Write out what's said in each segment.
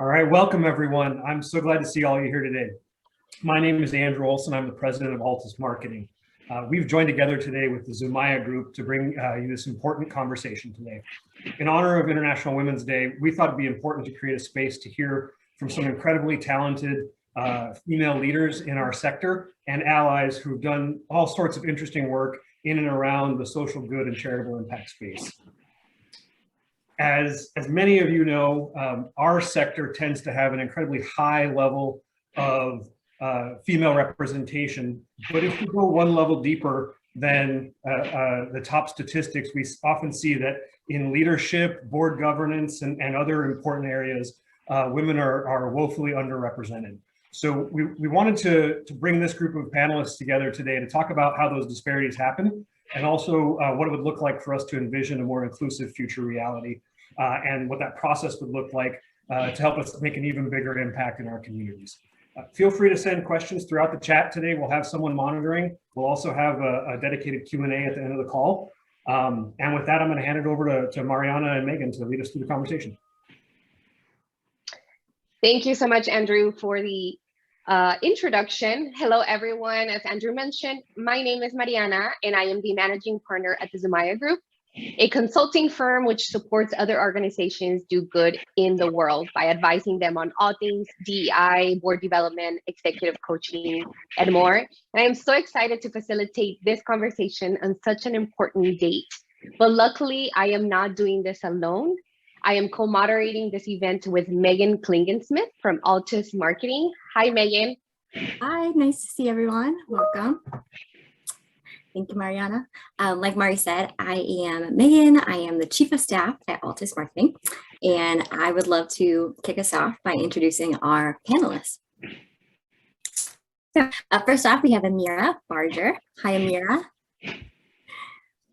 All right, welcome everyone. I'm so glad to see all of you here today. My name is Andrew Olson. I'm the president of Altus Marketing. We've joined together today with the Zumaya Group to bring you this important conversation today. In honor of International Women's Day, we thought it'd be important to create a space to hear from some incredibly talented female leaders in our sector and allies who've done all sorts of interesting work in and around the social good and charitable impact space. As many of you know, our sector tends to have an incredibly high level of female representation, but if we go one level deeper than the top statistics, we often see that in leadership, board governance, and other important areas, women are woefully underrepresented. So we wanted to bring this group of panelists together today to talk about how those disparities happen, and also what it would look like for us to envision a more inclusive future reality, and what that process would look like to help us make an even bigger impact in our communities. Feel free to send questions throughout the chat today. We'll have someone monitoring. We'll also have a dedicated Q&A at the end of the call. And with that, I'm going to hand it over to Mariana and Megan to lead us through the conversation. Thank you so much, Andrew, for the introduction. Hello, everyone. As Andrew mentioned, my name is Mariana, and I am the managing partner at the Zumaya Group, a consulting firm which supports other organizations do good in the world by advising them on all things DEI, board development, executive coaching, and more. And I am so excited to facilitate this conversation on such an important date. But luckily, I am not doing this alone. I am co-moderating this event with Megan Klingensmith from Altus Marketing. Hi, Megan. Hi, nice to see everyone. Welcome. Thank you, Mariana. Like Mari said, I am Megan. I am the Chief of Staff at Altus Marketing, and I would love to kick us off by introducing our panelists. So, first off, we have Amira Barger. Hi, Amira.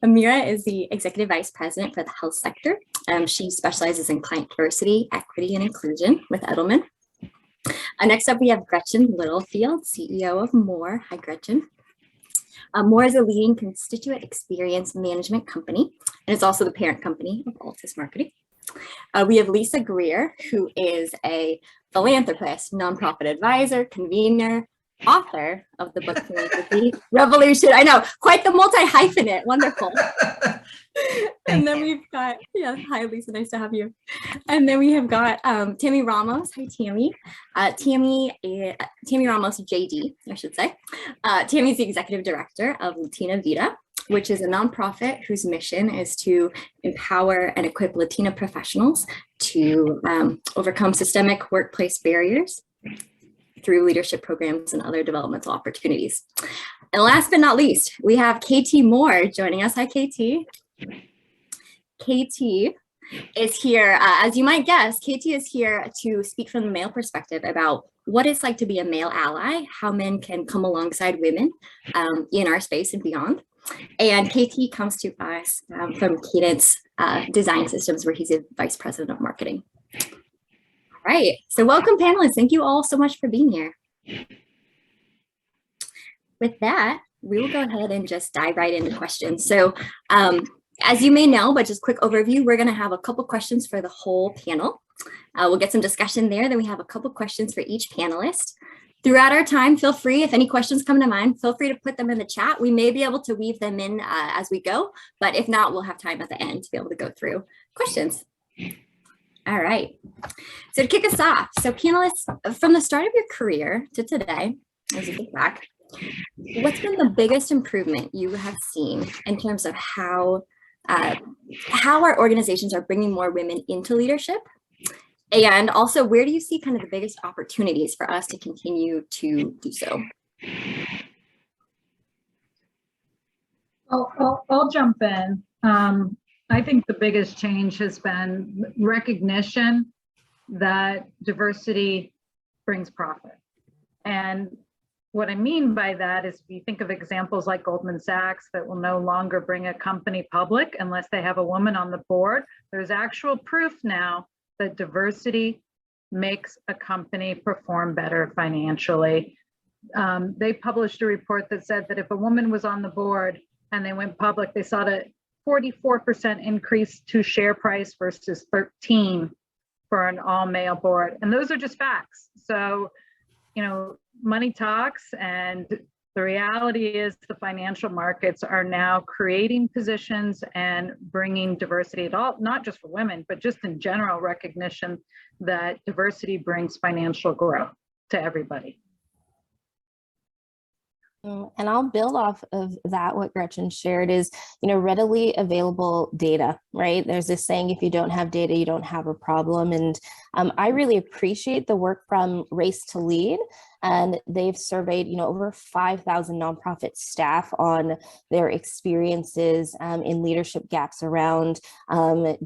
Amira is the Executive Vice President for the health sector. She specializes in client diversity, equity, and inclusion with Edelman. Next up, we have Gretchen Littlefield, CEO of More. Hi, Gretchen. More is a leading constituent experience management company, and it's also the parent company of Altus Marketing. We have Lisa Greer, who is a philanthropist, nonprofit advisor, convener, author of the book Philanthropy Revolution. I know, quite the multi-hyphenate, wonderful. And then we've got, yeah, hi Lisa, nice to have you. And then we have got Tammy Ramos. Hi Tammy. Tammy Ramos JD, I should say. Tammy's the executive director of LatinaVIDA, which is a nonprofit whose mission is to empower and equip Latina professionals to overcome systemic workplace barriers through leadership programs and other developmental opportunities. And last but not least, we have KT Moore joining us. Hi, KT. KT is here, as you might guess, KT is here to speak from the male perspective about what it's like to be a male ally, how men can come alongside women in our space and beyond. And KT comes to us from Cadence Design Systems, where he's a vice president of marketing. All right, so welcome panelists. Thank you all so much for being here. With that, we will go ahead and just dive right into questions. So as you may know, but just quick overview, we're gonna have a couple questions for the whole panel. We'll get some discussion there. Then we have a couple questions for each panelist. Throughout our time, feel free, if any questions come to mind, feel free to put them in the chat. We may be able to weave them in as we go, but if not, we'll have time at the end to be able to go through questions. All right, so to kick us off, so panelists, from the start of your career to today, as you think back, what's been the biggest improvement you have seen in terms of how our organizations are bringing more women into leadership? And also, where do you see kind of the biggest opportunities for us to continue to do so? I'll jump in. I think the biggest change has been recognition that diversity brings profit. And what I mean by that is, if you think of examples like Goldman Sachs that will no longer bring a company public unless they have a woman on the board, there's actual proof now that diversity makes a company perform better financially. They published a report that said that if a woman was on the board and they went public, they saw a 44% increase to share price versus 13 for an all-male board. And those are just facts. So, you know, money talks, and the reality is the financial markets are now creating positions and bringing diversity at all, not just for women, but just in general recognition that diversity brings financial growth to everybody. And I'll build off of that. What Gretchen shared is, you know, readily available data, right? There's this saying, if you don't have data, you don't have a problem. And I really appreciate the work from Race to Lead. And they've surveyed, you know, over 5,000 nonprofit staff on their experiences in leadership gaps around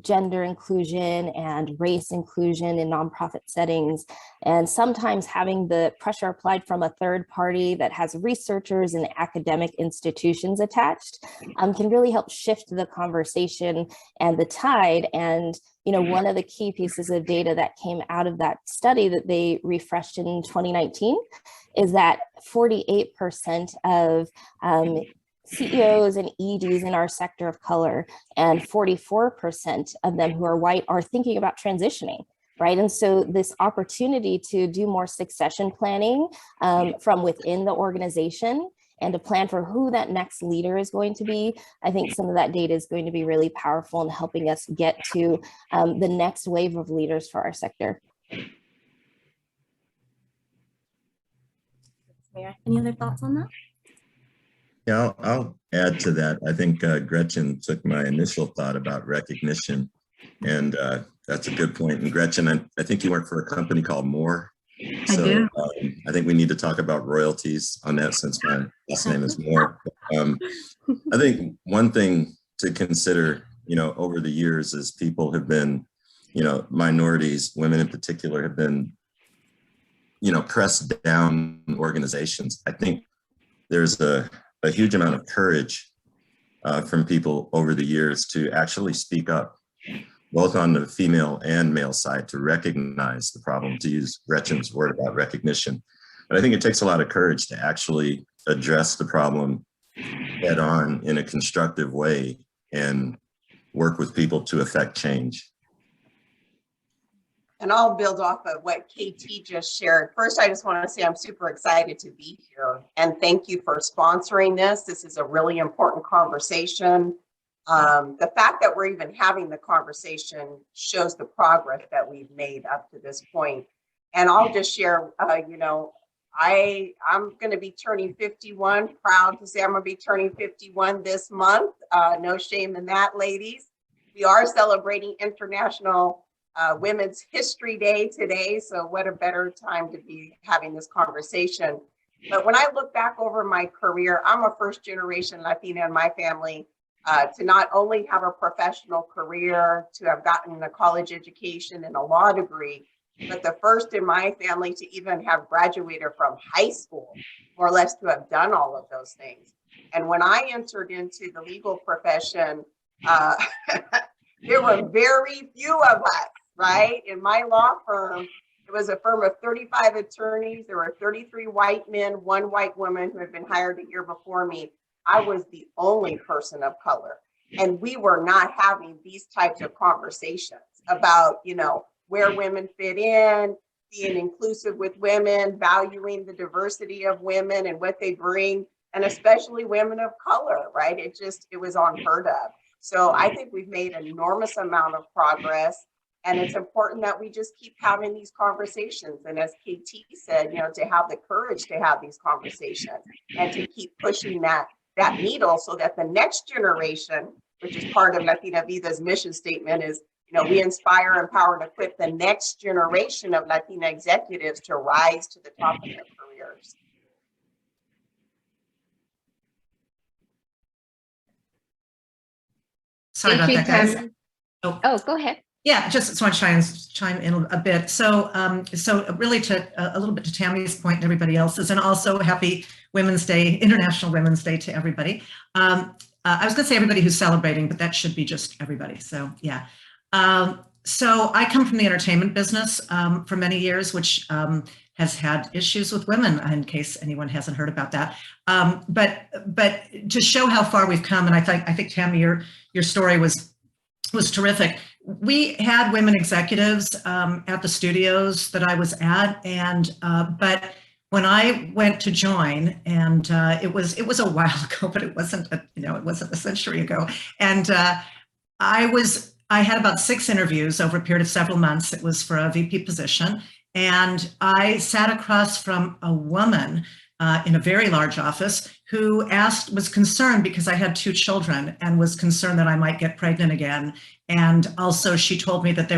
gender inclusion and race inclusion in nonprofit settings. And sometimes having the pressure applied from a third party that has researchers and academic institutions attached can really help shift the conversation and the tide. And you know, one of the key pieces of data that came out of that study that they refreshed in 2019 is that 48% of CEOs and EDs in our sector of color and 44% of them who are white are thinking about transitioning. Right. And so this opportunity to do more succession planning from within the organization and to plan for who that next leader is going to be, I think some of that data is going to be really powerful in helping us get to the next wave of leaders for our sector. Amira, any other thoughts on that? Yeah, I'll add to that. I think Gretchen took my initial thought about recognition, and that's a good point. And Gretchen, I think you work for a company called Moore. So I think we need to talk about royalties on that, since my last name is Moore. I think one thing to consider, you know, over the years is people have been, you know, minorities, women in particular, have been, you know, pressed down organizations. I think there's a huge amount of courage from people over the years to actually speak up, both on the female and male side, to recognize the problem, to use Gretchen's word about recognition. But I think it takes a lot of courage to actually address the problem head on in a constructive way and work with people to affect change. And I'll build off of what KT just shared. First, I just want to say I'm super excited to be here, and thank you for sponsoring this. This is a really important conversation. The fact that we're even having the conversation shows the progress that we've made up to this point. And I'll just share, you know, I'm going to be turning 51, proud to say I'm going to be turning 51 this month. No shame in that, ladies. We are celebrating International Women's History Day today. So what a better time to be having this conversation. But when I look back over my career, I'm a first generation Latina in my family. To not only have a professional career, to have gotten a college education and a law degree, but the first in my family to even have graduated from high school, more or less to have done all of those things. And when I entered into the legal profession, there were very few of us, right? In my law firm, it was a firm of 35 attorneys. There were 33 white men, 1 white woman who had been hired a year before me. I was the only person of color, and we were not having these types of conversations about, you know, where women fit in, being inclusive with women, valuing the diversity of women and what they bring, and especially women of color, right? It was unheard of. So I think we've made an enormous amount of progress, and it's important that we just keep having these conversations. And as KT said, you know, to have the courage to have these conversations and to keep pushing that needle so that the next generation, which is part of LatinaVIDA's mission statement, is, you know, we inspire, empower, and equip the next generation of Latina executives to rise to the top of their careers. Sorry about that, guys. Oh, go ahead. Yeah, just want to chime in a bit. So really a little bit to Tammy's point and everybody else's, and also happy Women's Day, International Women's Day to everybody. I was going to say everybody who's celebrating, but that should be just everybody. So yeah. So I come from the entertainment business for many years, which has had issues with women, in case anyone hasn't heard about that. But to show how far we've come, and I think Tammy, your story was terrific. we had women executives at the studios that I was at, and but when I went to join, and it was a while ago, but it wasn't it wasn't a century ago, and I had about 6 interviews over a period of several months. It was for a VP position, and I sat across from a woman in a very large office who was concerned because I had 2 children and was concerned that I might get pregnant again. And also she told me that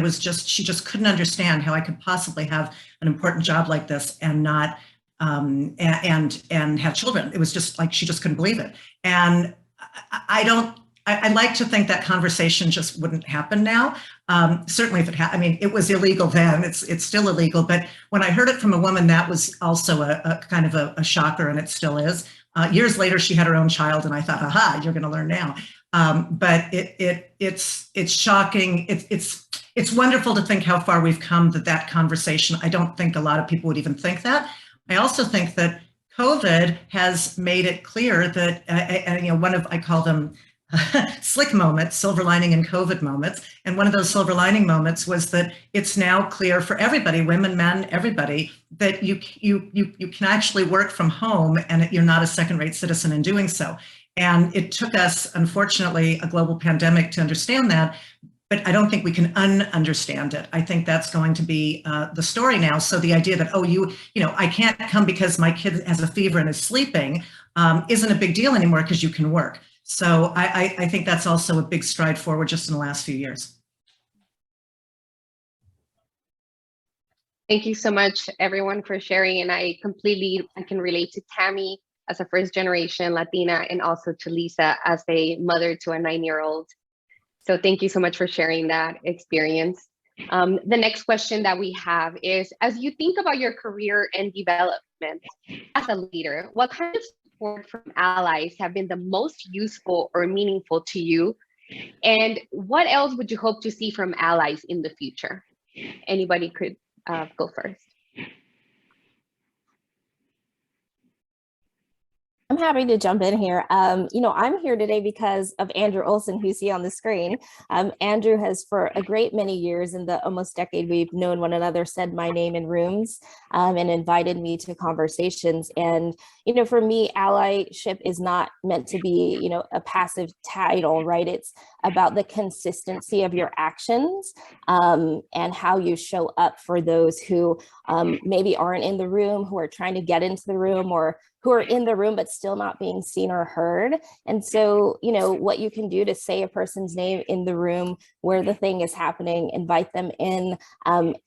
she just couldn't understand how I could possibly have an important job like this and not, and have children. It was just like, she just couldn't believe it. And I like to think that conversation just wouldn't happen now. Certainly if it I mean, it was illegal then, it's still illegal, but when I heard it from a woman, that was also a kind of a shocker, and it still is. Years later, she had her own child, and I thought, aha, you're gonna learn now. But it's shocking. It's wonderful to think how far we've come, that conversation. I don't think a lot of people would even think that. I also think that COVID has made it clear that, I call them slick moments, silver lining in COVID moments. And one of those silver lining moments was that it's now clear for everybody, women, men, everybody, that you can actually work from home and you're not a second-rate citizen in doing so. And it took us, unfortunately, a global pandemic to understand that, but I don't think we can understand it. I think that's going to be the story now. So the idea that, I can't come because my kid has a fever and is sleeping isn't a big deal anymore because you can work. So I think that's also a big stride forward just in the last few years. Thank you so much, everyone, for sharing. And I can relate to Tammy as a first-generation Latina, and also to Lisa as a mother to a 9-year-old. So thank you so much for sharing that experience. The next question that we have is, as you think about your career and development as a leader, what kind of support from allies have been the most useful or meaningful to you? And what else would you hope to see from allies in the future? Anybody could go first. I'm happy to jump in here. I'm here today because of Andrew Olson, who you see on the screen. Andrew has, for a great many years, in the almost decade we've known one another, said my name in rooms and invited me to conversations. And, for me, allyship is not meant to be, a passive title, right? It's about the consistency of your actions and how you show up for those who maybe aren't in the room, who are trying to get into the room, or who are in the room but still not being seen or heard. And so, what you can do to say a person's name in the room where the thing is happening, invite them in,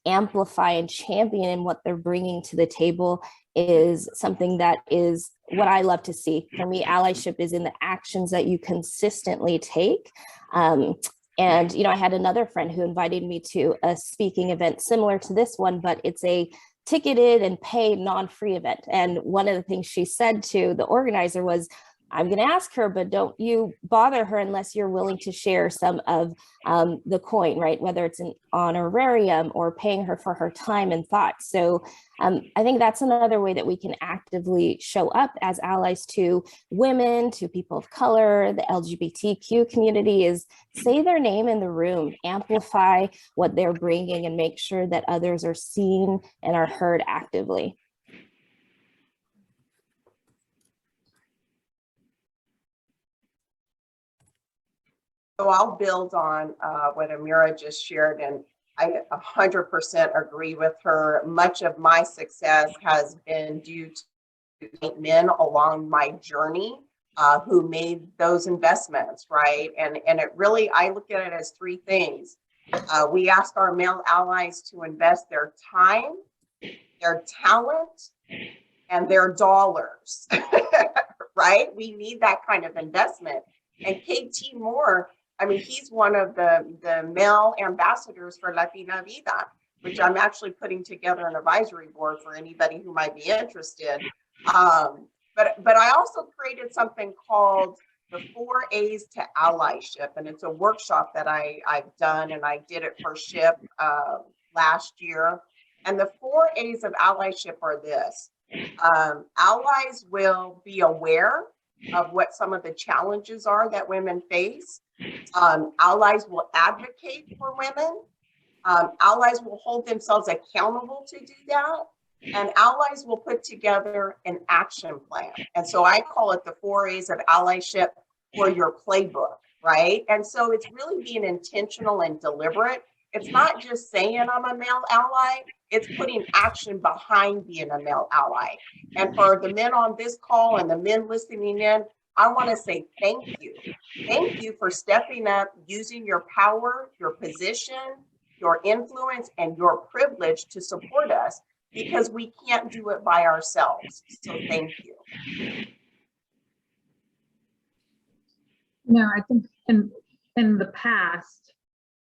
amplify and champion what they're bringing to the table is something that is what I love to see. For me, allyship is in the actions that you consistently take. And, I had another friend who invited me to a speaking event similar to this one, but it's a ticketed and paid non-free event. And one of the things she said to the organizer was, I'm going to ask her, but don't you bother her unless you're willing to share some of the coin, right? Whether it's an honorarium or paying her for her time and thoughts. So I think that's another way that we can actively show up as allies to women, to people of color, the LGBTQ community, is say their name in the room, amplify what they're bringing, and make sure that others are seen and are heard actively. So I'll build on what Amira just shared, and I 100% agree with her. Much of my success has been due to men along my journey who made those investments, right? And it really, I look at it as 3 things. We ask our male allies to invest their time, their talent, and their dollars, right? We need that kind of investment. And KT Moore, I mean, he's one of the male ambassadors for LatinaVIDA, which I'm actually putting together an advisory board for anybody who might be interested. But I also created something called the 4 A's to Allyship, and it's a workshop that I've done, and I did it for SHIP last year. And the 4 A's of allyship are this. Allies will be aware of what some of the challenges are that women face. Allies will advocate for women. Allies will hold themselves accountable to do that. And allies will put together an action plan. And so I call it the 4 A's of allyship, or your playbook, right? And so it's really being intentional and deliberate. It's not just saying I'm a male ally, it's putting action behind being a male ally. And for the men on this call and the men listening in, I want to say thank you. Thank you for stepping up, using your power, your position, your influence, and your privilege to support us, because we can't do it by ourselves. So thank you. No, I think in the past,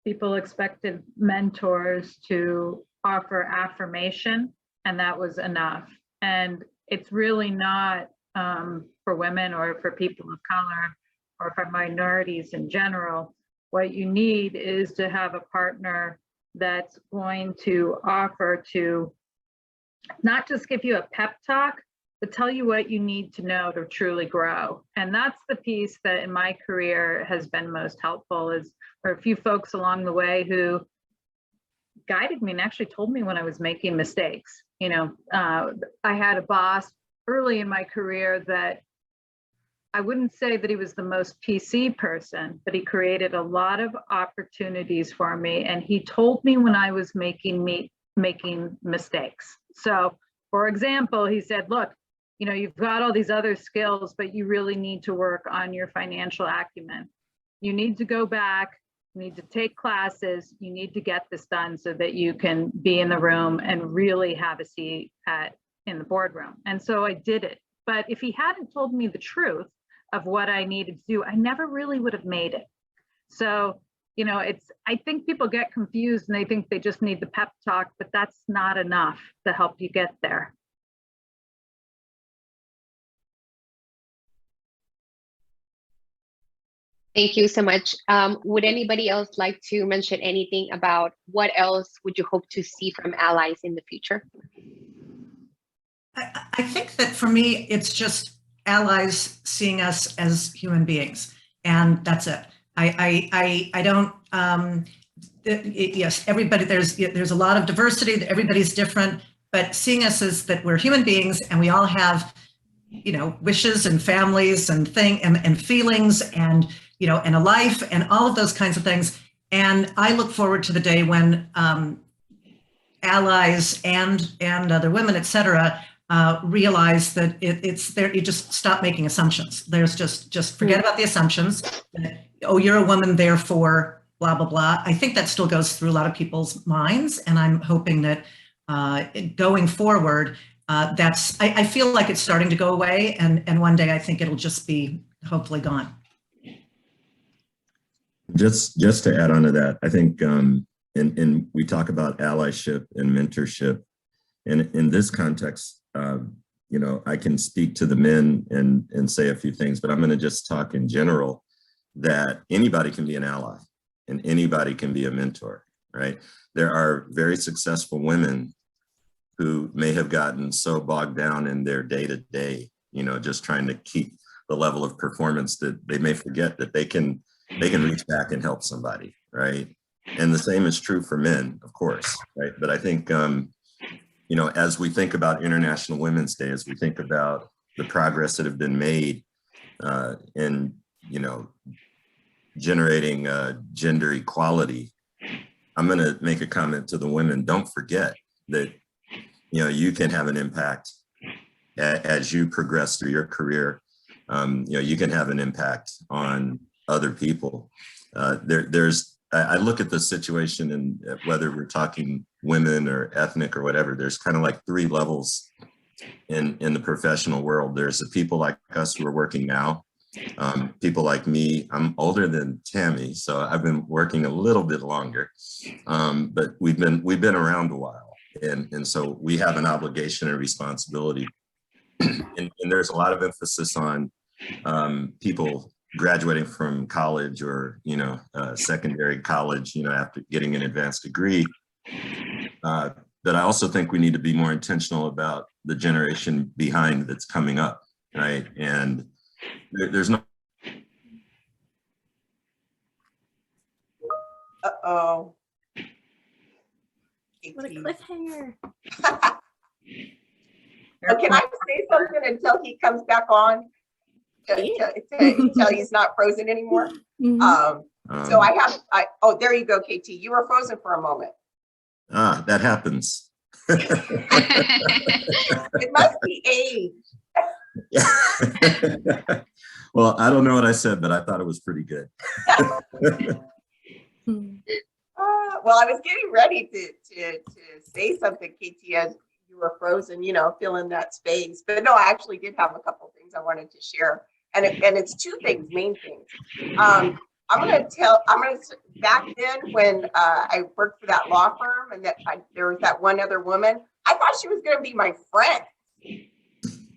people expected mentors to offer affirmation, and that was enough. And it's really not for women or for people of color or for minorities in general. What you need is to have a partner that's going to offer to not just give you a pep talk, but tell you what you need to know to truly grow. And that's the piece that in my career has been most helpful. Is there are a few folks along the way who guided me and actually told me when I was making mistakes. You know, I had a boss early in my career that I wouldn't say that he was the most PC person, but he created a lot of opportunities for me. And he told me when I was making mistakes. So for example, he said, look, you know, you've got all these other skills, but you really need to work on your financial acumen. You need to go back, you need to take classes, you need to get this done so that you can be in the room and really have a seat in the boardroom. And so I did it. But if he hadn't told me the truth of what I needed to do, I never really would have made it. So, you know, I think people get confused and they think they just need the pep talk, but that's not enough to help you get there. Thank you so much. Would anybody else like to mention anything about what else would you hope to see from allies in the future? I think that for me, it's just allies seeing us as human beings, and that's it. I don't, yes, everybody, there's a lot of diversity, everybody's different, but seeing us as that we're human beings and we all have, you know, wishes and families and feelings and, you know, and a life and all of those kinds of things. And I look forward to the day when allies and other women, et cetera, realize that it's there. You just stop making assumptions. There's just forget about the assumptions. Oh, you're a woman, therefore blah, blah, blah. I think that still goes through a lot of people's minds. And I'm hoping that going forward, I feel like it's starting to go away. And one day I think it'll just be hopefully gone. Just to add on to that, I think, and we talk about allyship and mentorship. And in this context, you know, I can speak to the men and say a few things, but I'm going to just talk in general that anybody can be an ally and anybody can be a mentor, right? There are very successful women who may have gotten so bogged down in their day-to-day, you know, just trying to keep the level of performance that they may forget that they can reach back and help somebody, right? And the same is true for men, of course, right? But I think, you know, as we think about International Women's Day, as we think about the progress that have been made in, you know, generating gender equality, I'm going to make a comment to the women. Don't forget that, you know, you can have an impact as you progress through your career. You know, you can have an impact on other people. I look at the situation, and whether we're talking women or ethnic or whatever, there's kind of like 3 levels in the professional world. There's the people like us who are working now, people like me. I'm older than Tammy, so I've been working a little bit longer, but we've been around a while, and so we have an obligation and responsibility. And there's a lot of emphasis on people graduating from college or, you know, secondary college, you know, after getting an advanced degree. But I also think we need to be more intentional about the generation behind that's coming up, right? And there's no Uh-oh. What a cliffhanger. Oh, can I say something until he comes back on? Until he's not frozen anymore? So oh, there you go, KT. You were frozen for a moment. That happens. It must be age. Well, I don't know what I said, but I thought it was pretty good. Well, I was getting ready to say something, KT, as you were frozen, you know, filling that space. But no, I actually did have a couple things I wanted to share. And it's two things, main things. Back then when I worked for that law firm and there was that one other woman, I thought she was going to be my friend.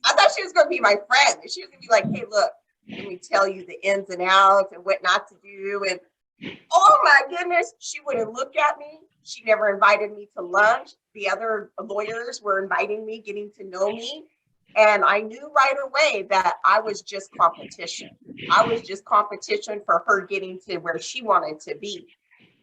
I thought she was going to be my friend. She was going to be like, hey, look, let me tell you the ins and outs and what not to do. And oh my goodness, she wouldn't look at me. She never invited me to lunch. The other lawyers were inviting me, getting to know me. And I knew right away that I was just competition. I was just competition for her getting to where she wanted to be.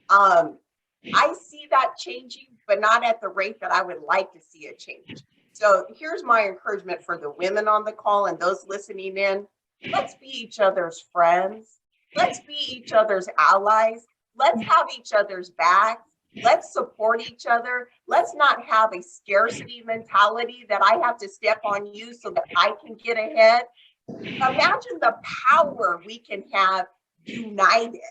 I see that changing, but not at the rate that I would like to see it change. So here's my encouragement for the women on the call and those listening in. Let's be each other's friends. Let's be each other's allies. Let's have each other's backs. Let's support each other. Let's not have a scarcity mentality that I have to step on you so that I can get ahead. Imagine the power we can have united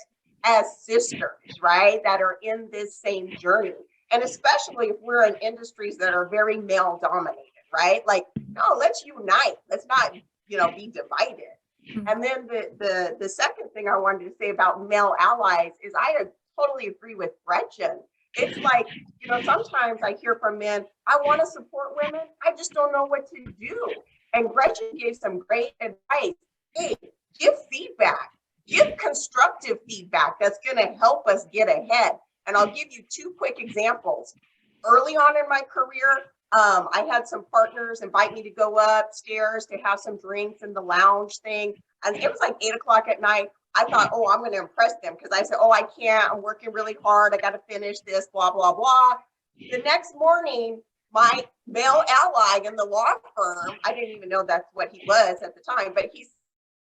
as sisters, right? That are in this same journey. And especially if we're in industries that are very male dominated, right? Like, no, let's unite. Let's not, you know, be divided. And then the second thing I wanted to say about male allies is I totally agree with Gretchen. It's like, you know, sometimes I hear from men, I want to support women. I just don't know what to do. And Gretchen gave some great advice. Hey, give feedback, give constructive feedback that's going to help us get ahead. And I'll give you two quick examples. Early on in my career, I had some partners invite me to go upstairs to have some drinks in the lounge thing. And it was like 8 o'clock at night. I thought, oh, I'm going to impress them because I said, oh, I can't. I'm working really hard. I got to finish this, blah, blah, blah. The next morning, my male ally in the law firm, I didn't even know that's what he was at the time, but he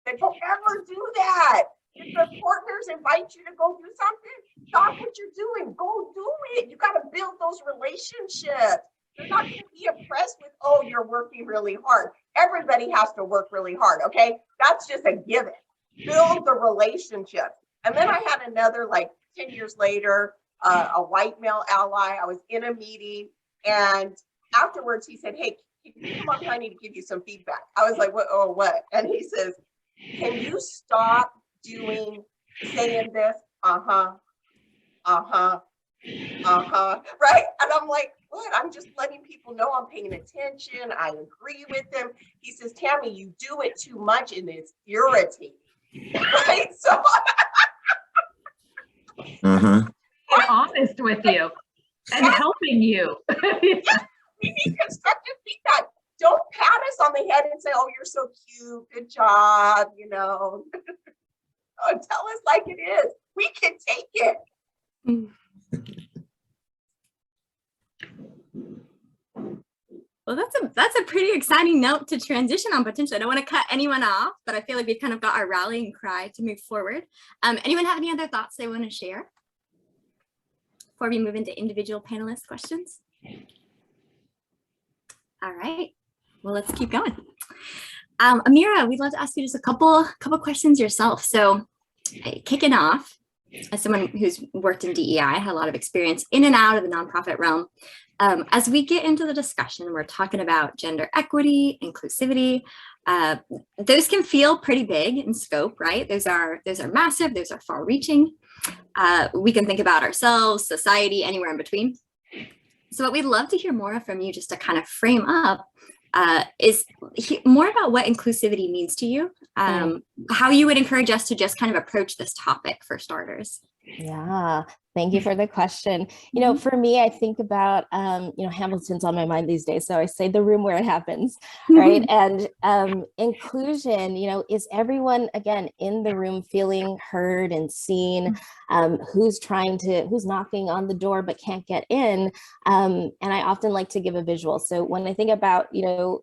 said, don't ever do that. If the partners invite you to go do something, stop what you're doing. Go do it. You got to build those relationships. You're not going to be impressed with, oh, you're working really hard. Everybody has to work really hard, okay? That's just a given. Build the relationship. And then I had another, like 10 years later, a white male ally. I was in a meeting and afterwards he said, hey, can you come up here? I need to give you some feedback. I was like, what? Oh, what? And he says, can you stop saying this? Right? And I'm like, what? I'm just letting people know I'm paying attention. I agree with them. He says, Tammy, you do it too much and it's irritating. Right? So I'm honest with you and helping you. Yes, we need constructive feedback. Don't pat us on the head and say, oh, you're so cute. Good job. You know, oh, tell us like it is. We can take it. Well, that's a pretty exciting note to transition on potentially. I don't want to cut anyone off, but I feel like we've kind of got our rallying cry to move forward. Anyone have any other thoughts they want to share before we move into individual panelist questions? All right, well, let's keep going. Amira, we'd love to ask you just a couple questions yourself. So kicking off, as someone who's worked in DEI, had a lot of experience in and out of the nonprofit realm. As we get into the discussion, we're talking about gender equity, inclusivity. Those can feel pretty big in scope, right? Those are massive, those are far reaching. We can think about ourselves, society, anywhere in between. So what we'd love to hear more from you, just to kind of frame up, is more about what inclusivity means to you, how you would encourage us to just kind of approach this topic for starters. Yeah, Thank you for the question. You know, for me, I think about, Hamilton's on my mind these days. So I say the room where it happens, right? And inclusion, is everyone, again, in the room feeling heard and seen? Who's knocking on the door but can't get in? And I often like to give a visual. So when I think about,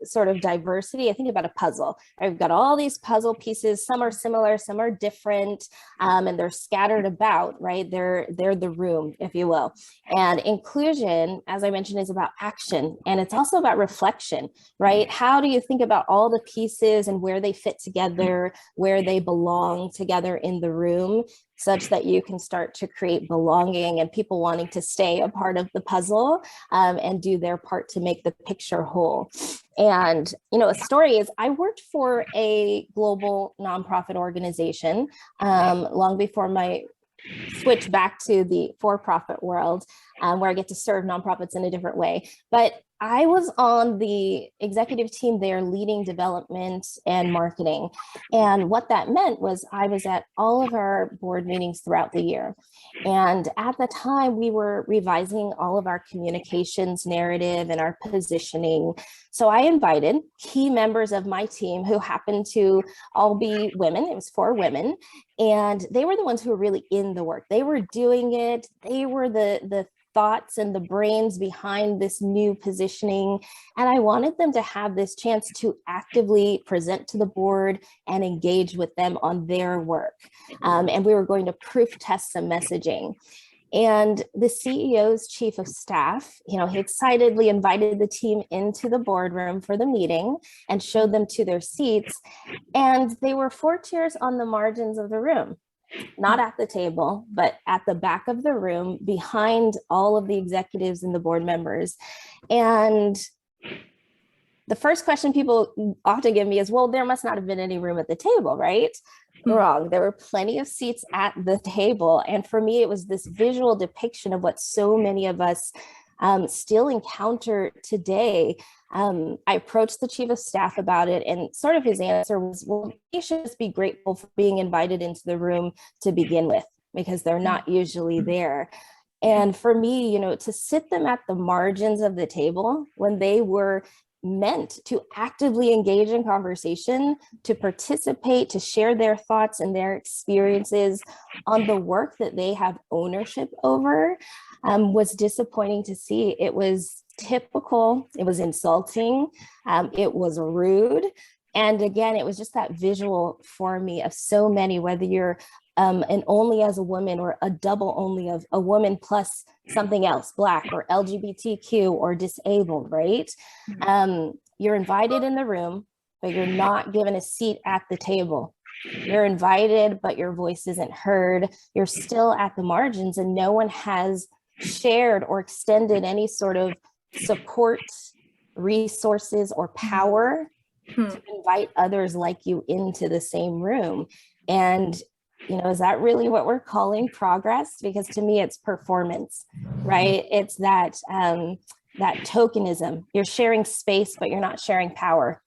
sort of diversity, I think about a puzzle. I've got all these puzzle pieces. Some are similar, some are different, and they're scattered about, right? They're the room, if you will. And inclusion, as I mentioned, is about action, and it's also about reflection, right? How do you think about all the pieces and where they fit together, where they belong together in the room, such that you can start to create belonging and people wanting to stay a part of the puzzle, and do their part to make the picture whole. And, a story is I worked for a global nonprofit organization long before my switch back to the for-profit world, where I get to serve nonprofits in a different way. But I was on the executive team there leading development and marketing. And what that meant was I was at all of our board meetings throughout the year. And at the time, we were revising all of our communications narrative and our positioning. So I invited key members of my team who happened to all be women. It was 4 women. And they were the ones who were really in the work. They were doing it. They were the thoughts and the brains behind this new positioning. And I wanted them to have this chance to actively present to the board and engage with them on their work. And we were going to proof test some messaging. And the CEO's chief of staff, he excitedly invited the team into the boardroom for the meeting and showed them to their seats. And they were 4 chairs on the margins of the room. Not at the table, but at the back of the room behind all of the executives and the board members. And the first question people often give me is, well, there must not have been any room at the table, right? Wrong. There were plenty of seats at the table. And for me, it was this visual depiction of what so many of us still encounter today. I approached the chief of staff about it, and sort of his answer was, well, they should just be grateful for being invited into the room to begin with, because they're not usually there. And for me, to sit them at the margins of the table when they were meant to actively engage in conversation, to participate, to share their thoughts and their experiences on the work that they have ownership over, was disappointing to see. It was typical, it was insulting, it was rude. And again, it was just that visual for me of so many, whether you're an only as a woman or a double only of a woman plus something else, Black or LGBTQ or disabled, right? You're invited in the room, but you're not given a seat at the table. You're invited, but your voice isn't heard. You're still at the margins, and no one has shared or extended any sort of support, resources, or power to invite others like you into the same room. And is that really what we're calling progress? Because to me, it's performance, right? It's that tokenism. You're sharing space, but you're not sharing power.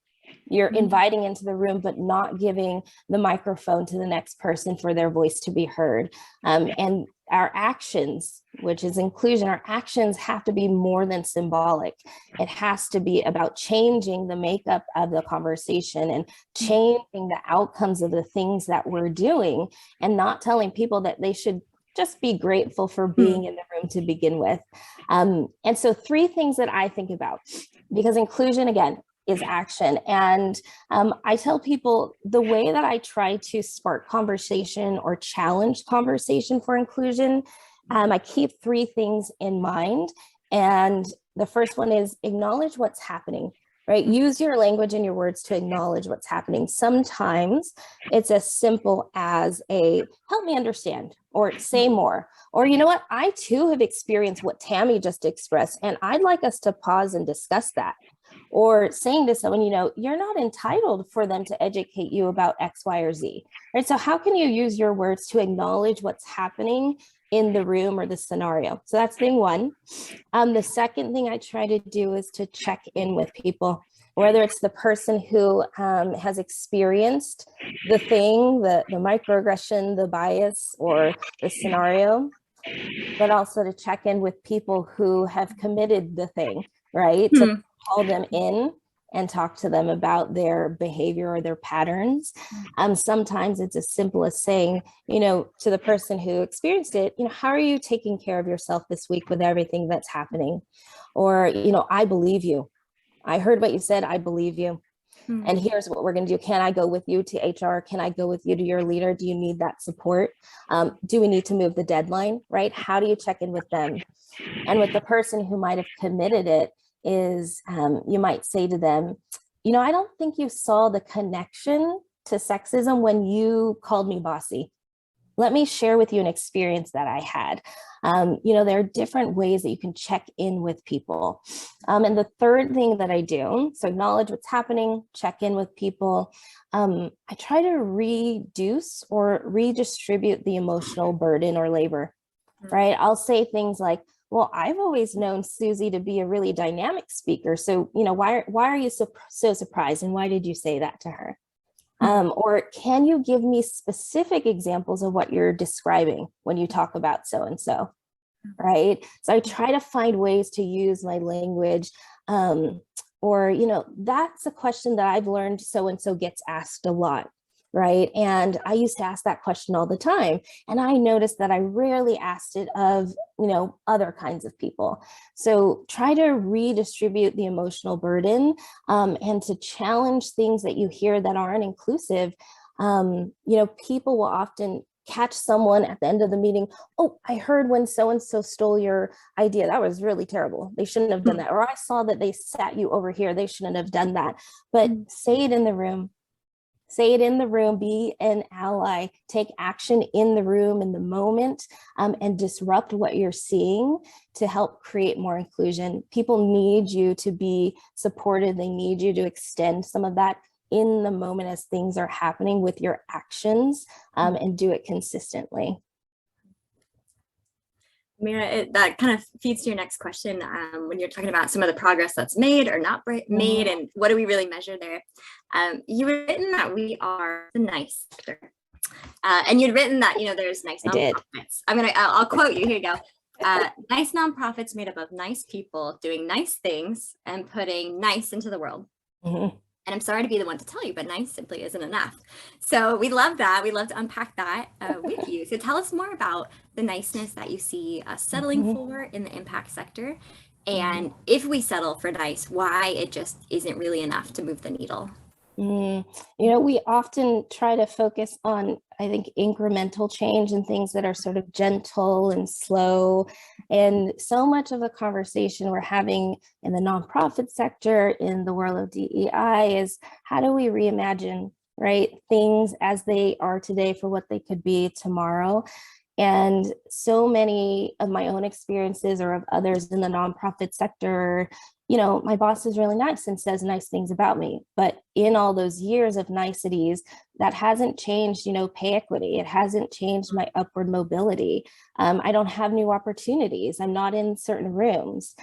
You're inviting into the room, but not giving the microphone to the next person for their voice to be heard. And our actions, which is inclusion, our actions have to be more than symbolic. It has to be about changing the makeup of the conversation and changing the outcomes of the things that we're doing, and not telling people that they should just be grateful for being in the room to begin with. And so 3 things that I think about, because inclusion, again, is action. And I tell people the way that I try to spark conversation or challenge conversation for inclusion, I keep 3 things in mind. And the first one is acknowledge what's happening, right? Use your language and your words to acknowledge what's happening. Sometimes it's as simple as help me understand, or say more, or you know what, I too have experienced what Tammy just expressed, and I'd like us to pause and discuss that. Or saying to someone, you're not entitled for them to educate you about X, Y, or Z, right? So how can you use your words to acknowledge what's happening in the room or the scenario? So that's thing 1. The second thing I try to do is to check in with people, whether it's the person who has experienced the thing, the microaggression, the bias, or the scenario. but also to check in with people who have committed the thing, right? To call them in and talk to them about their behavior or their patterns. Sometimes it's as simple as saying, you know, to the person who experienced it, you know, how are you taking care of yourself this week with everything that's happening? Or, you know, I believe you. I heard what you said, I believe you. And here's what we're going to do. Can I go with you to HR? Can I go with you to your leader? Do you need that support? Do we need to move the deadline, right? How do you check in with them? And with the person who might have committed it is, you might say to them, you know, I don't think you saw the connection to sexism when you called me bossy. Let me share with you an experience that I had. You know, there are different ways that you can check in with people. And the third thing that I do, so acknowledge what's happening, check in with people. I try to reduce or redistribute the emotional burden or labor, right? I'll say things like, well, I've always known Susie to be a really dynamic speaker. So, you know, why are you so surprised? And why did you say that to her? Or can you give me specific examples of what you're describing when you talk about so-and-so, right? So I try to find ways to use my language, or, you know, that's a question that I've learned so-and-so gets asked a lot, right? And I used to ask that question all the time. And I noticed that I rarely asked it of, you know, other kinds of people. So try to redistribute the emotional burden, and to challenge things that you hear that aren't inclusive. You know, people will often catch someone at the end of the meeting. Oh, I heard when so-and-so stole your idea. That was really terrible. They shouldn't have done that. Or I saw that they sat you over here. They shouldn't have done that. But say it in the room. Say it in the room, be an ally, take action in the room, in the moment, and disrupt what you're seeing to help create more inclusion. People need you to be supported. They need you to extend some of that in the moment as things are happening with your actions, and do it consistently. Amira, that kind of feeds to your next question, when you're talking about some of the progress that's made or not made, and what do we really measure there? You've written that we are the nice sector, and you'd written that, you know, there's nice nonprofits. I'll quote you. Here you go. Nice nonprofits made up of nice people doing nice things and putting nice into the world. And I'm sorry to be the one to tell you, but nice simply isn't enough. So we love that. We love to unpack that with you. So tell us more about the niceness that you see us settling for in the impact sector. And if we settle for nice, why it just isn't really enough to move the needle. You know, we often try to focus on, I think, incremental change and things that are sort of gentle and slow. And so much of the conversation we're having in the nonprofit sector, in the world of DEI, is how do we reimagine, right, things as they are today for what they could be tomorrow. And so many of my own experiences or of others in the nonprofit sector, you know, my boss is really nice and says nice things about me, but in all those years of niceties, that hasn't changed, you know, pay equity. It hasn't changed my upward mobility. I don't have new opportunities. I'm not in certain rooms.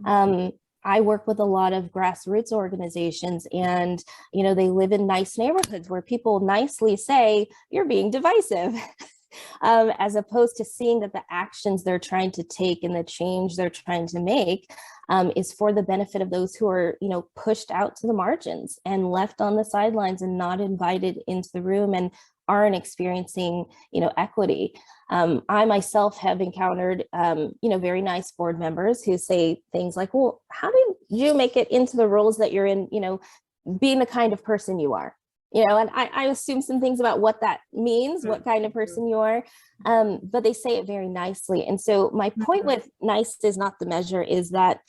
I work with a lot of grassroots organizations, and, you know, they live in nice neighborhoods where people nicely say, you're being divisive. As opposed to seeing that the actions they're trying to take and the change they're trying to make is for the benefit of those who are, you know, pushed out to the margins and left on the sidelines and not invited into the room and aren't experiencing, you know, equity. I myself have encountered, you know, very nice board members who say things like, well, how did you make it into the roles that you're in, you know, being the kind of person you are? You know, and I assume some things about what that means, what kind of person you are, but they say it very nicely. And so my point with nice is not the measure, is that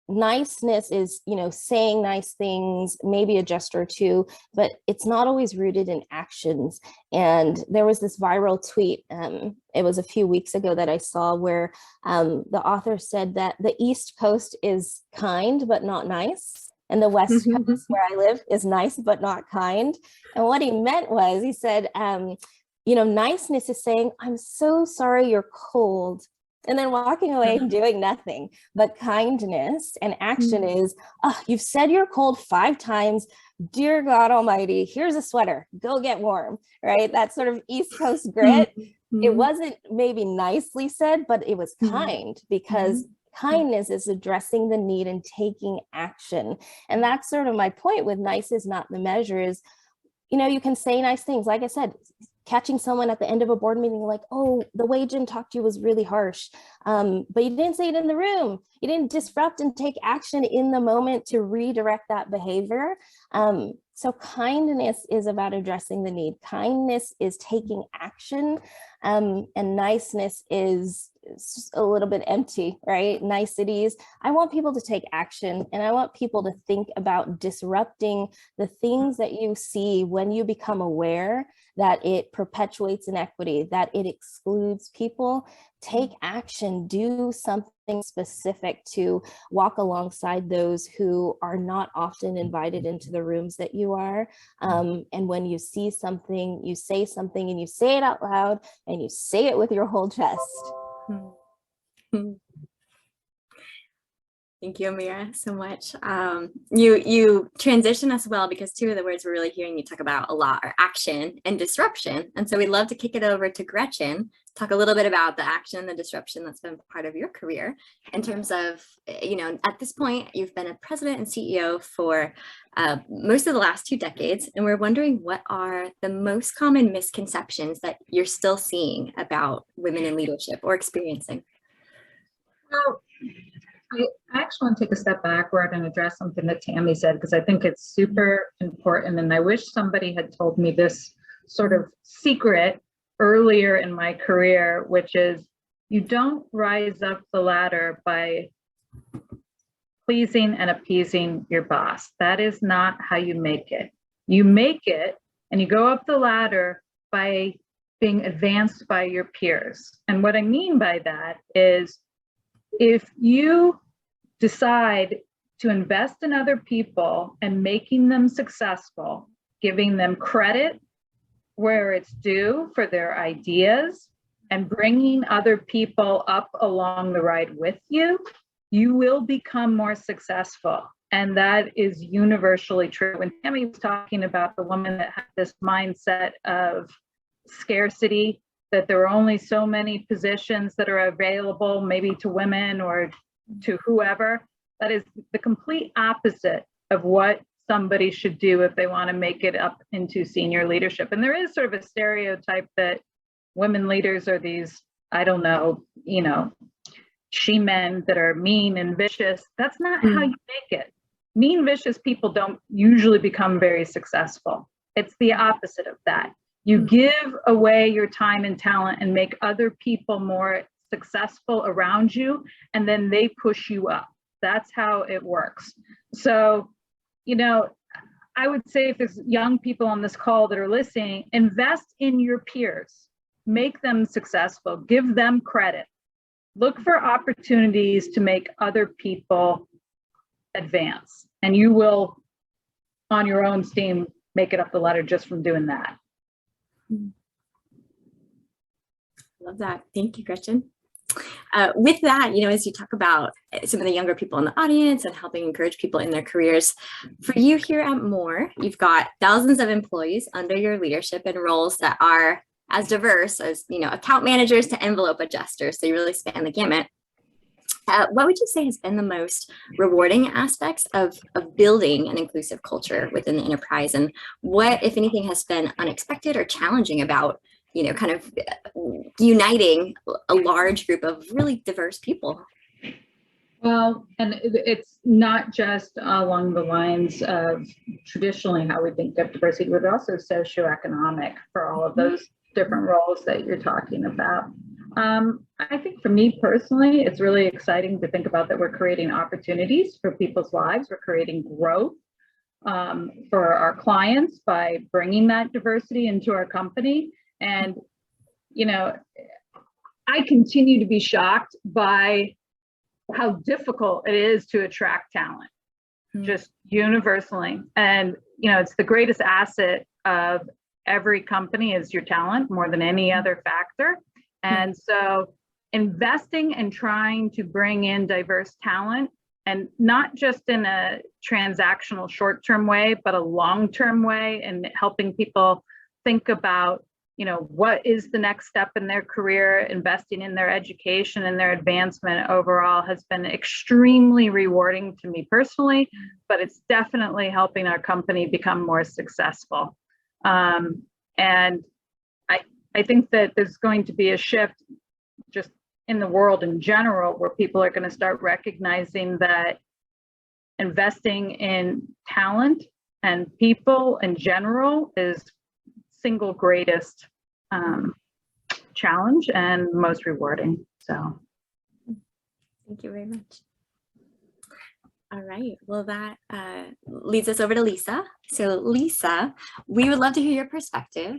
niceness is, you know, saying nice things, maybe a gesture or two, but it's not always rooted in actions. And there was this viral tweet, it was a few weeks ago, that I saw where the author said that the East Coast is kind, but not nice. And the West Coast, where I live, is nice, but not kind. And what he meant was, he said, you know, niceness is saying, I'm so sorry you're cold, and then walking away and doing nothing. But kindness and action is, oh, you've said you're cold 5 times. Dear God Almighty, here's a sweater, go get warm, right? That sort of East Coast grit. it wasn't maybe nicely said, but it was kind, because kindness is addressing the need and taking action. And that's sort of my point with nice is not the measure is, you know, you can say nice things. Like I said, catching someone at the end of a board meeting, like, oh, the way Jim talked to you was really harsh. But you didn't say it in the room. You didn't disrupt and take action in the moment to redirect that behavior. So kindness is about addressing the need. Kindness is taking action, and niceness is a little bit empty, right? Niceties. I want people to take action, and I want people to think about disrupting the things that you see when you become aware that it perpetuates inequity, that it excludes people. Take action, do something specific to walk alongside those who are not often invited into the rooms that you are. And when you see something, and you say it out loud, and you say it with your whole chest. Thank you, Amira, so much. You transition us well, because two of the words we're really hearing you talk about a lot are action and disruption. And so we'd love to kick it over to Gretchen, talk a little bit about the action and the disruption that's been part of your career in terms of, you know, at this point, you've been a president and CEO for most of the last 2 decades. And we're wondering, what are the most common misconceptions that you're still seeing about women in leadership or experiencing? Well, I actually want to take a step backward and address something that Tammy said, because I think it's super important. And I wish somebody had told me this sort of secret earlier in my career, which is you don't rise up the ladder by pleasing and appeasing your boss. That is not how you make it. You make it and you go up the ladder by being advanced by your peers. And what I mean by that is, if you decide to invest in other people and making them successful, giving them credit where it's due for their ideas, and bringing other people up along the ride with you, you will become more successful. And that is universally true. When Tammy was talking about the woman that had this mindset of scarcity, that there are only so many positions that are available, maybe to women or to whoever, that is the complete opposite of what somebody should do if they want to make it up into senior leadership. And there is sort of a stereotype that women leaders are these, I don't know, you know, she-men that are mean and vicious. That's not how you make it. Mean, vicious people don't usually become very successful. It's the opposite of that. You give away your time and talent and make other people more successful around you, and then they push you up. That's how it works. So, you know, I would say if there's young people on this call that are listening, invest in your peers, make them successful, give them credit, look for opportunities to make other people advance, and you will, on your own steam, make it up the ladder just from doing that. Love that. Thank you, Gretchen. With that, you know, as you talk about some of the younger people in the audience and helping encourage people in their careers, for you here at Moore, you've got thousands of employees under your leadership in roles that are as diverse as, you know, account managers to envelope adjusters. So you really span the gamut. What would you say has been the most rewarding aspects of building an inclusive culture within the enterprise? And what, if anything, has been unexpected or challenging about, you know, kind of uniting a large group of really diverse people? Well, and it's not just along the lines of traditionally how we think of diversity, but also socioeconomic for all of those different roles that you're talking about. I think for me personally, it's really exciting to think about that we're creating opportunities for people's lives. We're creating growth for our clients by bringing that diversity into our company. And, you know, I continue to be shocked by how difficult it is to attract talent, just universally. And, you know, it's the greatest asset of every company is your talent more than any other factor. And so investing and trying to bring in diverse talent, and not just in a transactional short-term way, but a long-term way, and helping people think about, what is the next step in their career, investing in their education and their advancement overall has been extremely rewarding to me personally, but it's definitely helping our company become more successful. And I think that there's going to be a shift just in the world in general, where people are going to start recognizing that investing in talent and people in general is single greatest challenge and most rewarding. So thank you very much. All right, well, that leads us over to Lisa. So Lisa, we would love to hear your perspective,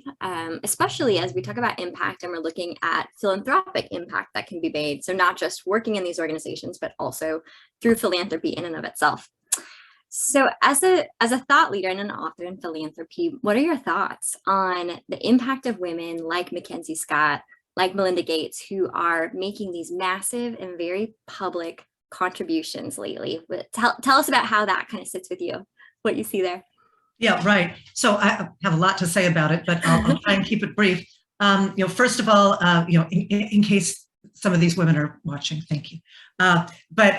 especially as we talk about impact and we're looking at philanthropic impact that can be made. So not just working in these organizations, but also through philanthropy in and of itself. So as a thought leader and an author in philanthropy, what are your thoughts on the impact of women like Mackenzie Scott, like Melinda Gates, who are making these massive and very public contributions lately? Tell us about how that kind of sits with you, what you see there. Yeah, right. So I have a lot to say about it, but I'll try and keep it brief. First of all, in case some of these women are watching, thank you. But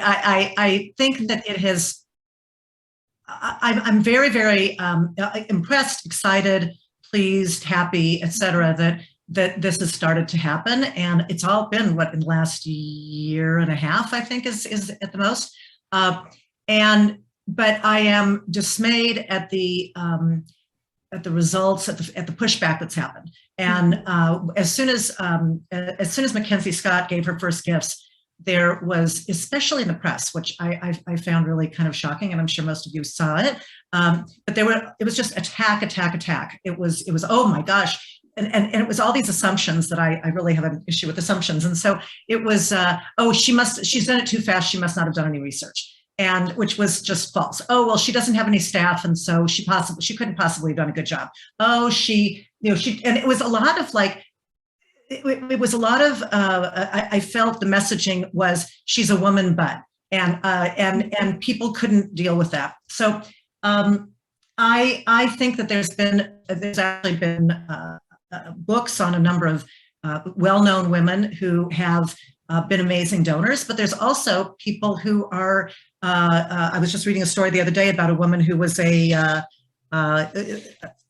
I think that it has, I'm very, very impressed, excited, pleased, happy, etc. that this has started to happen, and it's all been in the last year and a half, I think, is at the most. But I am dismayed at the results, at the pushback that's happened. And as soon as Mackenzie Scott gave her first gifts, there was, especially in the press, which I found really kind of shocking, and I'm sure most of you saw it. But it was just attack. It was oh my gosh. And it was all these assumptions that I really have an issue with assumptions. And so it was, she's done it too fast. She must not have done any research, and which was just false. Oh, well, she doesn't have any staff, and so she couldn't possibly have done a good job. Oh, and it was a lot of like, it was a lot of, I felt the messaging was, she's a woman, and people couldn't deal with that. So I think that there's actually been books on a number of well-known women who have been amazing donors, but there's also people who are, I was just reading a story the other day about a woman who was a,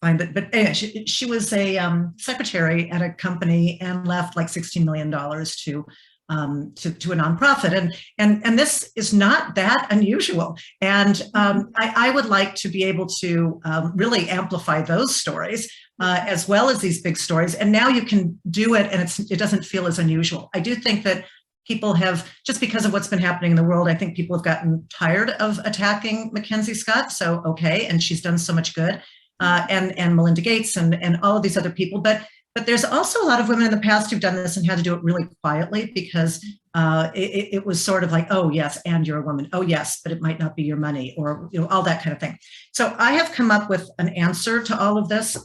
anyway, she was a secretary at a company and left like $16 million to a nonprofit, and this is not that unusual. And I would like to be able to really amplify those stories as well as these big stories. And now you can do it, and it doesn't feel as unusual. I do think that people have, just because of what's been happening in the world, I think people have gotten tired of attacking Mackenzie Scott. So okay, and she's done so much good, and Melinda Gates and all of these other people, but there's also a lot of women in the past who've done this and had to do it really quietly, because it was sort of like, oh yes, and you're a woman. Oh yes, but it might not be your money, or all that kind of thing. So I have come up with an answer to all of this,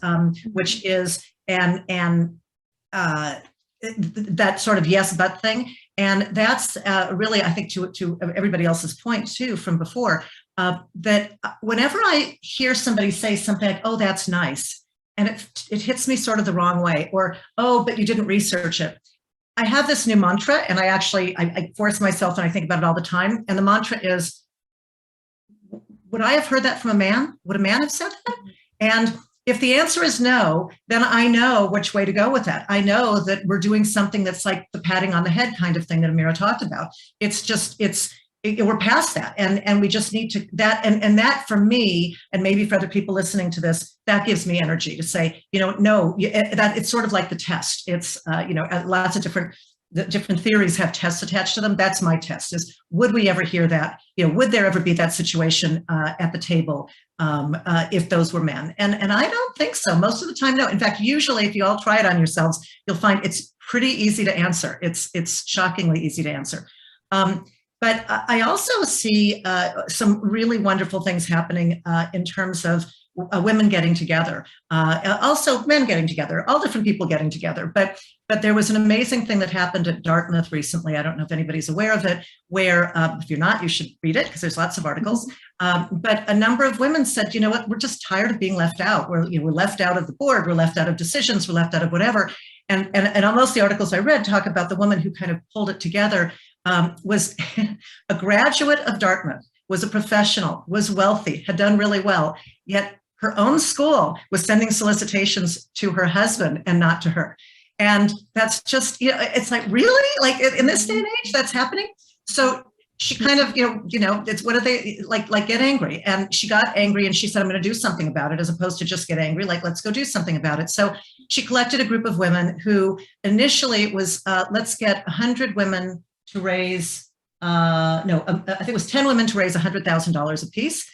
which is that sort of yes but thing, and that's really, I think, to everybody else's point too from before, that whenever I hear somebody say something like, oh, that's nice, and it hits me sort of the wrong way, or, oh, but you didn't research it. I have this new mantra, and I force myself, and I think about it all the time. And the mantra is, would I have heard that from a man? Would a man have said that? And if the answer is no, then I know which way to go with that. I know that we're doing something that's like the patting on the head kind of thing that Amira talked about. We're past that, and we just need to, and that for me, and maybe for other people listening to this, that gives me energy to say, no, that it's sort of like the test. It's lots of different theories have tests attached to them. That's my test, is would we ever hear that? Would there ever be that situation at the table if those were men? And I don't think so. Most of the time, no. In fact, usually if you all try it on yourselves, you'll find it's pretty easy to answer. It's shockingly easy to answer. But I also see some really wonderful things happening in terms of women getting together, also men getting together, all different people getting together. But But there was an amazing thing that happened at Dartmouth recently. I don't know if anybody's aware of it, where if you're not, you should read it because there's lots of articles. But a number of women said, you know what, we're just tired of being left out. We're left out of the board, we're left out of decisions, we're left out of whatever. And almost the articles I read talk about the woman who kind of pulled it together, was a graduate of Dartmouth, was a professional, was wealthy, had done really well, yet her own school was sending solicitations to her husband and not to her. And that's just, you know, it's like, really? Like in this day and age, that's happening? So she kind of, it's what are they, like get angry. And she got angry and she said, I'm going to do something about it, as opposed to just get angry, like, let's go do something about it. So she collected a group of women who initially it was, let's get 100 women to raise, I think it was 10 women to raise $100,000 a piece.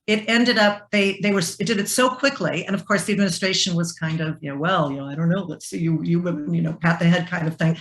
It ended up, it did it so quickly. And of course the administration was kind of, I don't know, let's see, you women, pat the head kind of thing.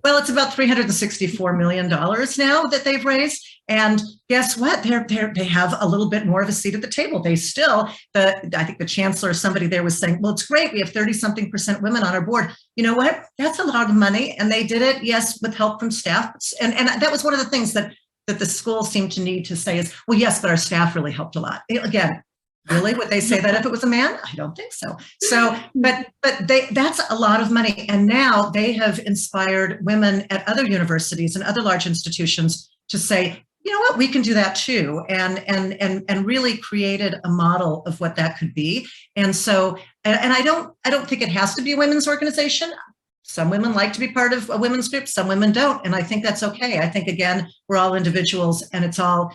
Well, it's about $364 million now that they've raised. And guess what? They have a little bit more of a seat at the table. They still, I think the chancellor or somebody there was saying, well, it's great. We have 30-something% women on our board. You know what? That's a lot of money. And they did it, yes, with help from staff. And that was one of the things that the school seemed to need to say is, well, yes, but our staff really helped a lot. Again, really, would they say that if it was a man? I don't think so. So, but that's a lot of money. And now they have inspired women at other universities and other large institutions to say, you know what, we can do that too. And really created a model of what that could be. And so, and I don't think it has to be a women's organization. Some women like to be part of a women's group, some women don't. And I think that's okay. I think, again, we're all individuals and it's all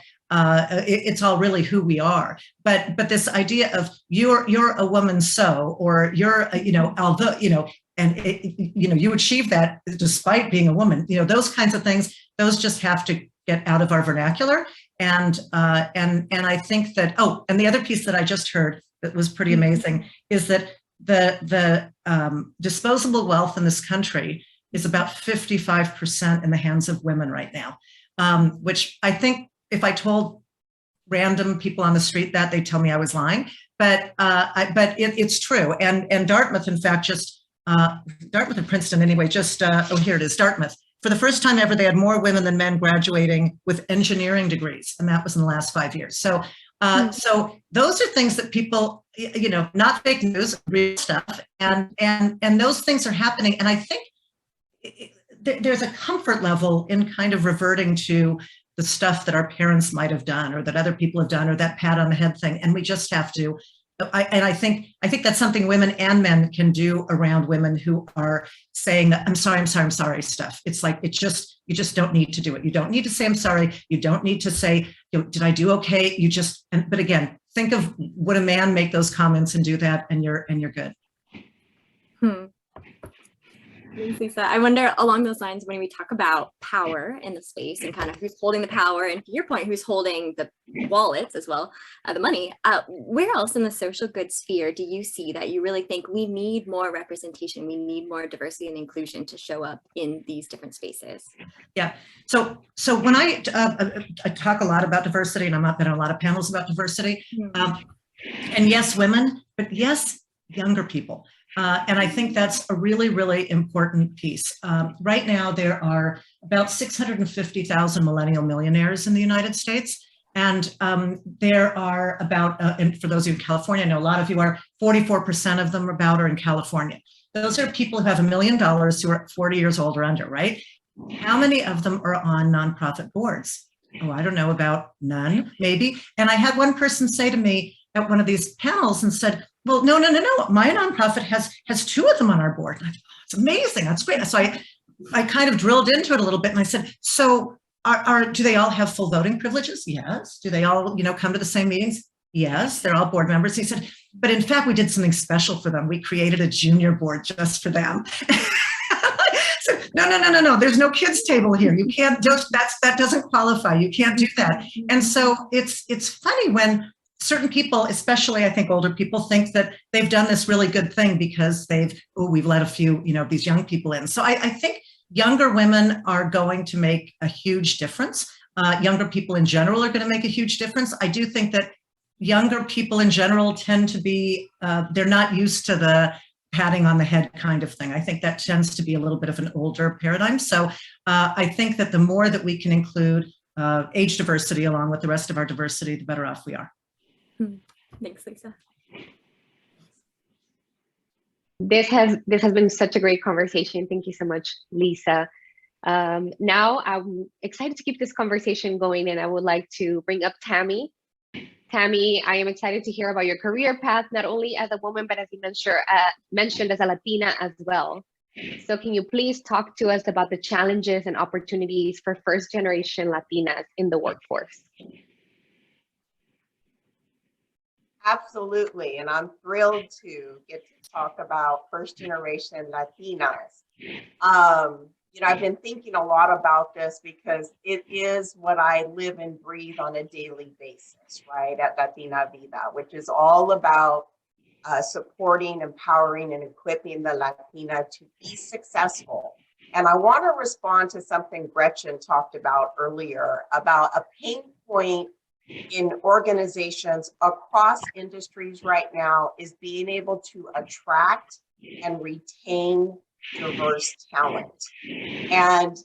really who we are. But this idea of you're a woman, so, or you're, although, and you achieve that despite being a woman, those kinds of things, those just have to get out of our vernacular. And I think that, and the other piece that I just heard that was pretty amazing is that the disposable wealth in this country is about 55% in the hands of women right now, which I think if I told random people on the street that, they'd tell me I was lying, but it's true. And Dartmouth, in fact, Dartmouth and Princeton anyway, here it is, Dartmouth. For the first time ever, they had more women than men graduating with engineering degrees, and that was in the last 5 years. So those are things that people, not fake news, real stuff, and those things are happening. And I think there's a comfort level in kind of reverting to the stuff that our parents might have done, or that other people have done, or that pat on the head thing, and we just have to. I think that's something women and men can do around women who are saying that I'm sorry stuff. It's like, you just don't need to do it. You don't need to say I'm sorry. You don't need to say, did I do okay? But again, think of, would a man make those comments and do that, and you're good. Thanks, Lisa. I wonder, along those lines, when we talk about power in the space and kind of who's holding the power, and to your point, who's holding the wallets as well, the money, where else in the social good sphere do you see that you really think we need more representation, we need more diversity and inclusion to show up in these different spaces? Yeah. So when I talk a lot about diversity, and I've been on a lot of panels about diversity, and yes, women, but yes, younger people. And I think that's a really, really important piece. Right now, there are about 650,000 millennial millionaires in the United States. And there are about, and for those of you in California, I know a lot of you are, 44% of them are in California. Those are people who have $1 million who are 40 years old or under, right? How many of them are on nonprofit boards? Oh, I don't know, about none, maybe. And I had one person say to me at one of these panels and said, well, no. My nonprofit has 2 of them on our board. And I thought, oh, it's amazing. That's great. So I kind of drilled into it a little bit, and I said, so do they all have full voting privileges? Yes. Do they all, come to the same meetings? Yes. They're all board members. He said, but in fact, we did something special for them. We created a junior board just for them. So, no. There's no kids table here. You can't that doesn't qualify. You can't do that. And so it's funny when certain people, especially I think older people, think that they've done this really good thing because we've let a few, these young people in. So I think younger women are going to make a huge difference. Younger people in general are going to make a huge difference. I do think that younger people in general tend to be, they're not used to patting on the head kind of thing. I think that tends to be a little bit of an older paradigm. So I think that the more that we can include age diversity along with the rest of our diversity, the better off we are. Thanks, Lisa. This has been such a great conversation. Thank you so much, Lisa. Now I'm excited to keep this conversation going, and I would like to bring up Tammy. Tammy, I am excited to hear about your career path, not only as a woman, but as you mentioned as a Latina as well. So can you please talk to us about the challenges and opportunities for first-generation Latinas in the workforce? Absolutely, and I'm thrilled to get to talk about first-generation Latinas. You know, I've been thinking a lot about this because it is what I live and breathe on a daily basis, right, at LatinaVIDA, which is all about supporting, empowering, and equipping the Latina to be successful. And I want to respond to something Gretchen talked about earlier about a pain point in organizations across industries right now is being able to attract and retain diverse talent. And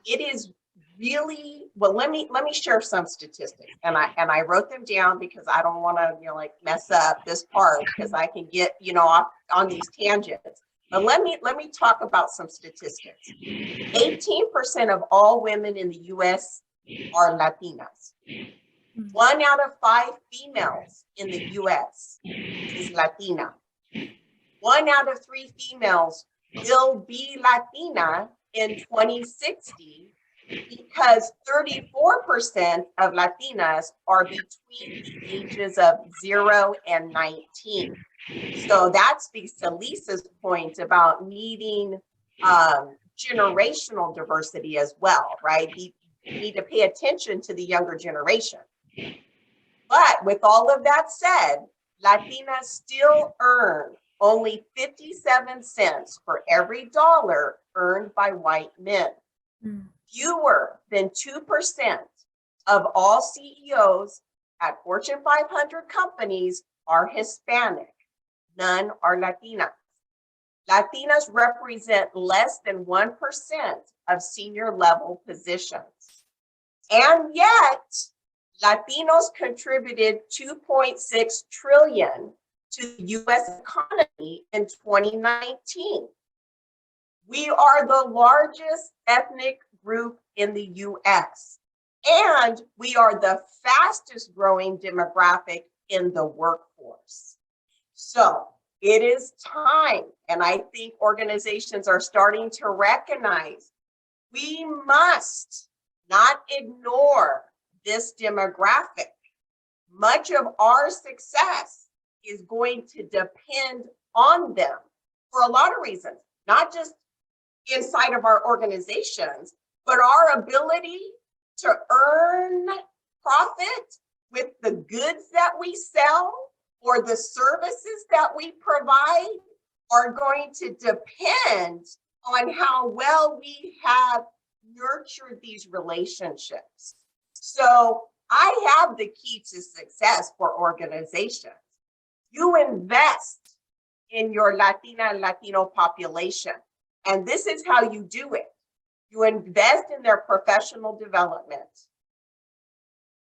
it is really, well, let me share some statistics, and I wrote them down because I don't want to, you know, like mess up this part because I can get, you know, off on these tangents. But let me talk about some statistics. 18% of all women in the US are Latinas. 1 out of 5 females in the US is Latina. 1 out of 3 females will be Latina in 2060 because 34% of Latinas are between the ages of 0 and 19. So that speaks to Lisa's point about needing generational diversity as well, right? You need to pay attention to the younger generation. But with all of that said, Latinas still earn only 57 cents for every dollar earned by white men. Fewer than 2% of all CEOs at Fortune 500 companies are Hispanic. None are Latinas. Latinas represent less than 1% of senior level positions. And yet, Latinos contributed $2.6 trillion to the US economy in 2019. We are the largest ethnic group in the US, and we are the fastest growing demographic in the workforce. So it is time, and I think organizations are starting to recognize we must not ignore this demographic. Much of our success is going to depend on them for a lot of reasons, not just inside of our organizations, but our ability to earn profit with the goods that we sell or the services that we provide are going to depend on how well we have nurtured these relationships. So I have the key to success for organizations. You invest in your Latina and Latino population, and this is how you do it. You invest in their professional development.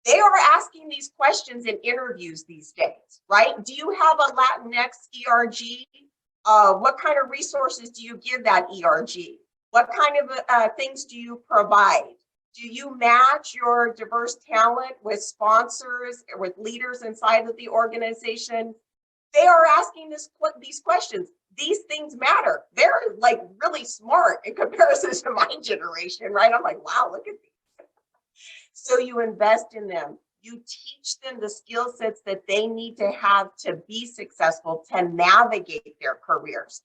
They are asking these questions in interviews these days, right? Do you have a Latinx ERG? What kind of resources do you give that ERG? What kind of things do you provide? Do you match your diverse talent with sponsors, with leaders inside of the organization? They are asking these questions. These things matter. They're like really smart in comparison to my generation, right? I'm like, wow, look at these. So you invest in them. You teach them the skill sets that they need to have to be successful, to navigate their careers.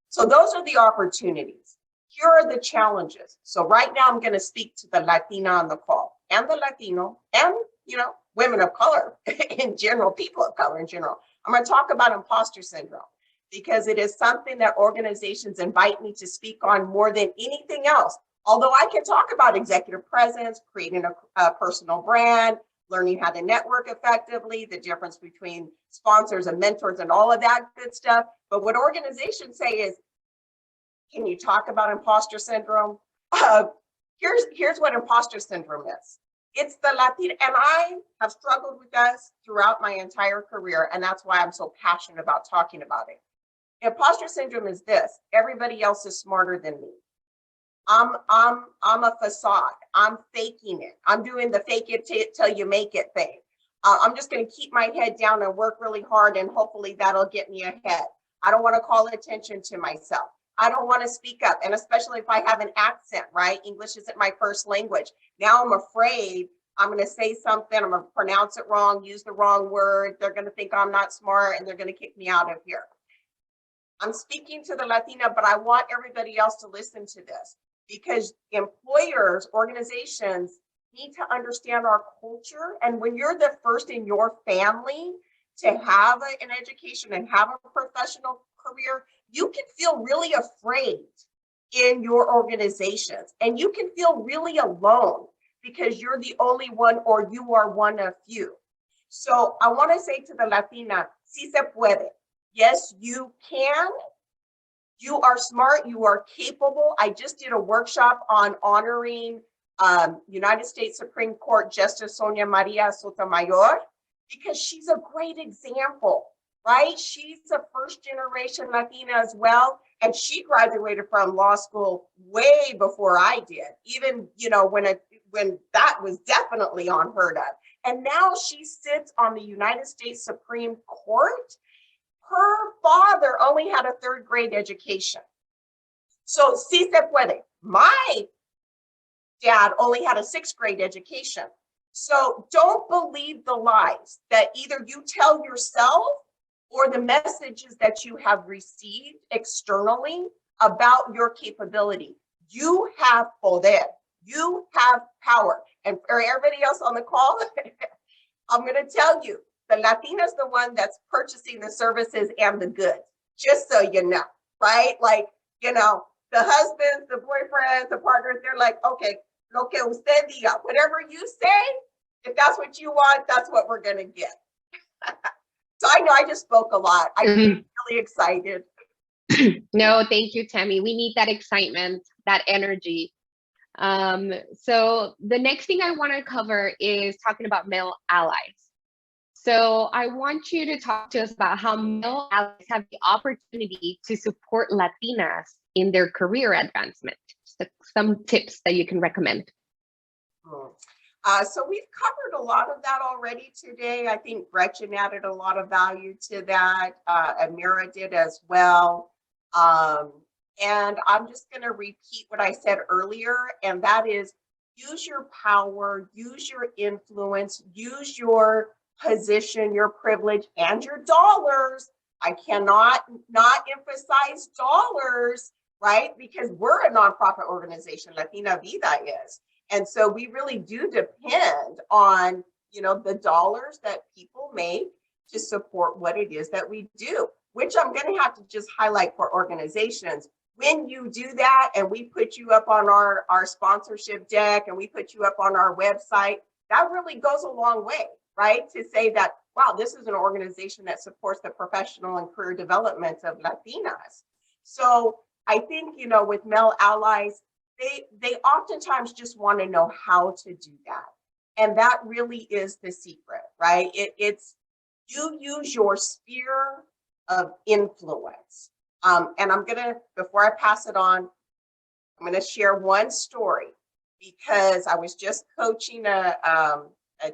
So those are the opportunities. Here are the challenges. So right now I'm going to speak to the Latina on the call and the Latino and, you know, women of color in general, people of color in general. I'm going to talk about imposter syndrome because it is something that organizations invite me to speak on more than anything else. Although I can talk about executive presence, creating a personal brand, learning how to network effectively, the difference between sponsors and mentors and all of that good stuff. But what organizations say is, can you talk about imposter syndrome? Here's what imposter syndrome is. It's the Latina, and I have struggled with this throughout my entire career, and that's why I'm so passionate about talking about it. Imposter syndrome is this: everybody else is smarter than me. I'm a facade. I'm faking it. I'm doing the fake it till you make it thing. I'm just going to keep my head down and work really hard, and hopefully that'll get me ahead. I don't want to call attention to myself. I don't want to speak up, and especially if I have an accent, right? English isn't my first language. Now I'm afraid I'm going to say something, I'm going to pronounce it wrong, use the wrong word. They're going to think I'm not smart, and they're going to kick me out of here. I'm speaking to the Latina, but I want everybody else to listen to this, because employers, organizations need to understand our culture. And when you're the first in your family to have an education and have a professional career, you can feel really afraid in your organizations, and you can feel really alone because you're the only one, or you are one of few. So I want to say to the Latina, sí se puede. Yes, you can. You are smart, you are capable. I just did a workshop on honoring United States Supreme Court Justice Sonia Maria Sotomayor, because she's a great example, right? She's a first generation Latina as well. And she graduated from law school way before I did, even, you know, when that was definitely unheard of. And now she sits on the United States Supreme Court. Her father only had a third grade education. So sí se puede. My dad only had a sixth grade education. So don't believe the lies that either you tell yourself or the messages that you have received externally about your capability. You have poder. You have power. And for everybody else on the call, I'm going to tell you, the Latina is the one that's purchasing the services and the goods, just so you know, right? Like, you know, the husbands, the boyfriends, the partners, they're like, okay, lo que usted diga, whatever you say, if that's what you want, that's what we're going to get. So I know I just spoke a lot. I'm really excited. No, thank you, Tammy. We need that excitement, that energy. So the next thing I want to cover is talking about male allies. So I want you to talk to us about how male allies have the opportunity to support Latinas in their career advancement. So some tips that you can recommend. So we've covered a lot of that already today. I think Gretchen added a lot of value to that. Amira did as well. And I'm just going to repeat what I said earlier, and that is use your power, use your influence, use your position, your privilege, and your dollars. I cannot not emphasize dollars, right? Because we're a nonprofit organization, LatinaVIDA is. And so we really do depend on, you know, the dollars that people make to support what it is that we do, which I'm going to have to just highlight for organizations. When you do that and we put you up on our sponsorship deck and we put you up on our website, that really goes a long way, right? To say that, wow, this is an organization that supports the professional and career development of Latinas. So I think, you know, with male allies, they oftentimes just want to know how to do that. And that really is the secret, right? It's you use your sphere of influence. And I'm gonna, before I pass it on, I'm gonna share one story because I was just coaching a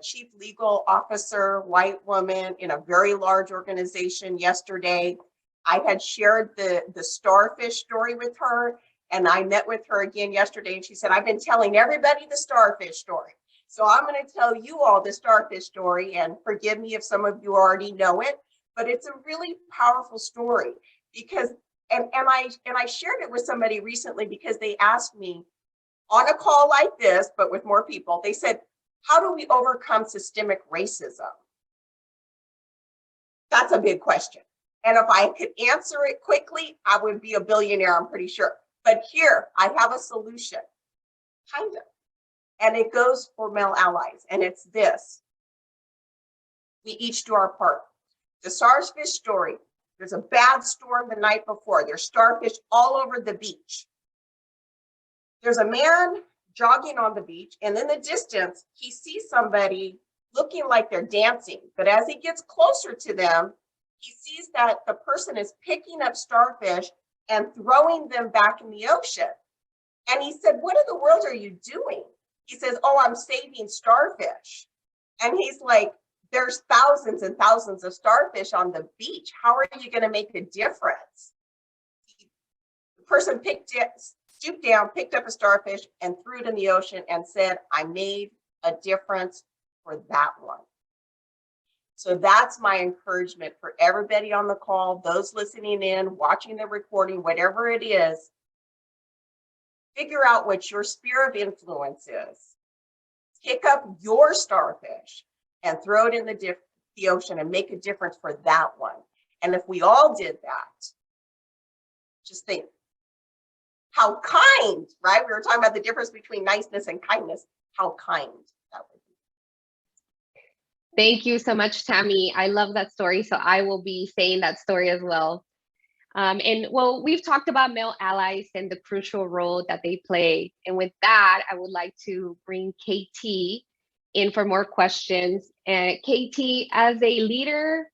chief legal officer, white woman in a very large organization yesterday. I had shared the starfish story with her, and I met with her again yesterday, and she said, I've been telling everybody the starfish story. So I'm going to tell you all the starfish story, and forgive me if some of you already know it, but it's a really powerful story because, and I shared it with somebody recently because they asked me on a call like this, but with more people, they said, how do we overcome systemic racism? That's a big question. And if I could answer it quickly, I would be a billionaire, I'm pretty sure. But here, I have a solution, kind of. And it goes for male allies, and it's this. We each do our part. The starfish story. There's a bad storm the night before. There's starfish all over the beach. There's a man jogging on the beach, and in the distance, he sees somebody looking like they're dancing. But as he gets closer to them, he sees that the person is picking up starfish and throwing them back in the ocean. And he said, "What in the world are you doing?" He says, "Oh, I'm saving starfish." And he's like, "There's thousands and thousands of starfish on the beach. How are you going to make a difference?" The person stooped down, picked up a starfish and threw it in the ocean and said, "I made a difference for that one." So that's my encouragement for everybody on the call, those listening in, watching the recording, whatever it is. Figure out what your sphere of influence is. Pick up your starfish and throw it in the ocean and make a difference for that one. And if we all did that, just think how kind, right? We were talking about the difference between niceness and kindness, how kind that would be. Thank you so much, Tammy. I love that story, so I will be saying that story as well. And well, we've talked about male allies and the crucial role that they play. And with that, I would like to bring KT in for more questions. And KT, as a leader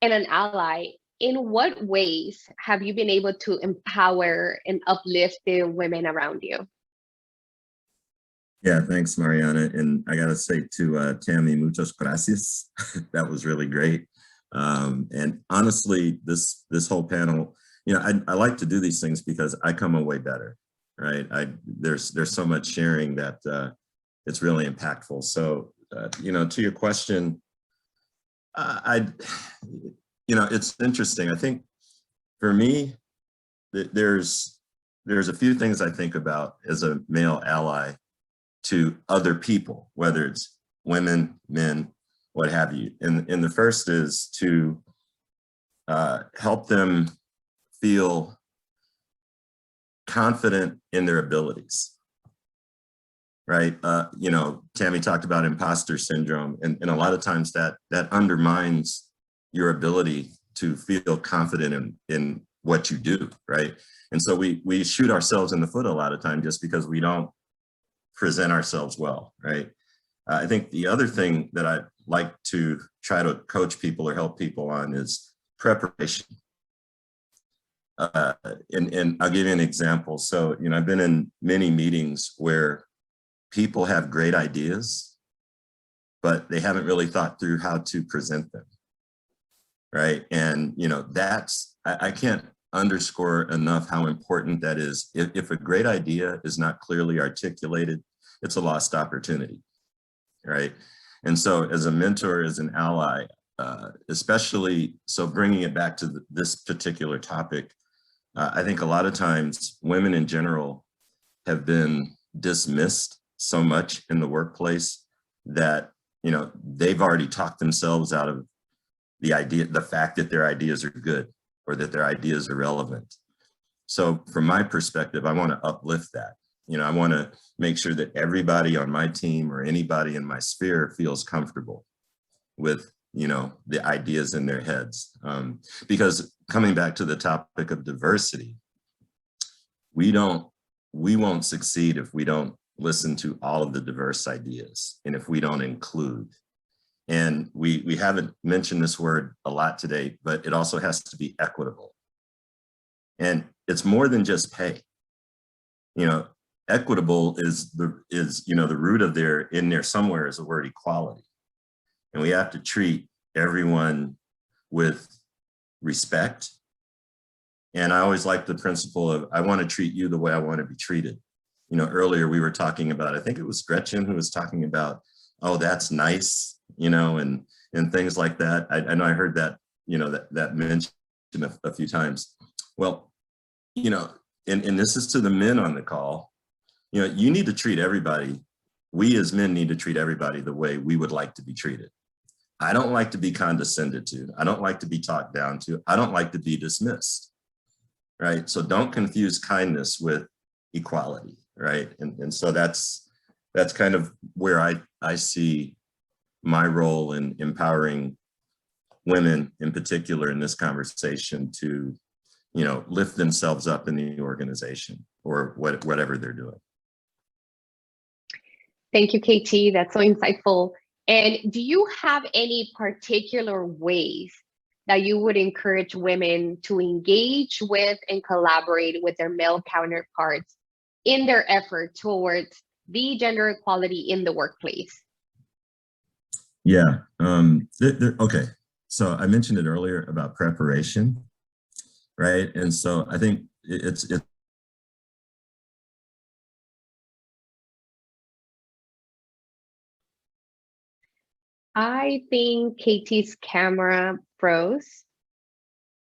and an ally, in what ways have you been able to empower and uplift the women around you? Yeah, thanks, Mariana. And I got to say to Tammy, muchas gracias. That was really great. And honestly, this whole panel, you know, I like to do these things because I come away better, right? There's so much sharing that it's really impactful. So, you know, to your question, you know, it's interesting. I think for me, there's a few things I think about as a male ally to other people, whether it's women, men, what have you. And the first is to help them feel confident in their abilities, right? You know, Tammy talked about imposter syndrome, and a lot of times that undermines your ability to feel confident in what you do, right? And so we shoot ourselves in the foot a lot of time just because we don't present ourselves well, right? I think the other thing that I like to try to coach people or help people on is preparation. And I'll give you an example. So, you know, I've been in many meetings where people have great ideas, but they haven't really thought through how to present them, right? And, you know, I can't underscore enough how important that is. If a great idea is not clearly articulated, it's a lost opportunity, right? And so as a mentor, as an ally, especially, so bringing it back to this particular topic, I think a lot of times women in general have been dismissed so much in the workplace that, you know, they've already talked themselves out of the fact that their ideas are good or that their ideas are relevant. So from my perspective, I want to uplift that. You know, I want to make sure that everybody on my team or anybody in my sphere feels comfortable with, you know, the ideas in their heads. Because coming back to the topic of diversity, we won't succeed if we don't listen to all of the diverse ideas and if we don't include. And we haven't mentioned this word a lot today, but it also has to be equitable. And it's more than just pay. You know, equitable is you know, the root of in there somewhere is the word equality. And we have to treat everyone with respect. And I always like the principle of, I want to treat you the way I want to be treated. You know, earlier we were talking about, I think it was Gretchen who was talking about, oh, that's nice, you know, and things like that. I know I heard that, you know, that mentioned a few times. Well, you know, and this is to the men on the call, you know, you need to treat everybody. We as men need to treat everybody the way we would like to be treated. I don't like to be condescended to. I don't like to be talked down to. I don't like to be dismissed, right? So don't confuse kindness with equality, right? And so that's kind of where I see my role in empowering women in particular in this conversation to, you know, lift themselves up in the organization or whatever they're doing. Thank you, KT. That's so insightful. And do you have any particular ways that you would encourage women to engage with and collaborate with their male counterparts in their effort towards the gender equality in the workplace? Yeah. Okay. So I mentioned it earlier about preparation, right? And so I think it's I think KT's camera froze.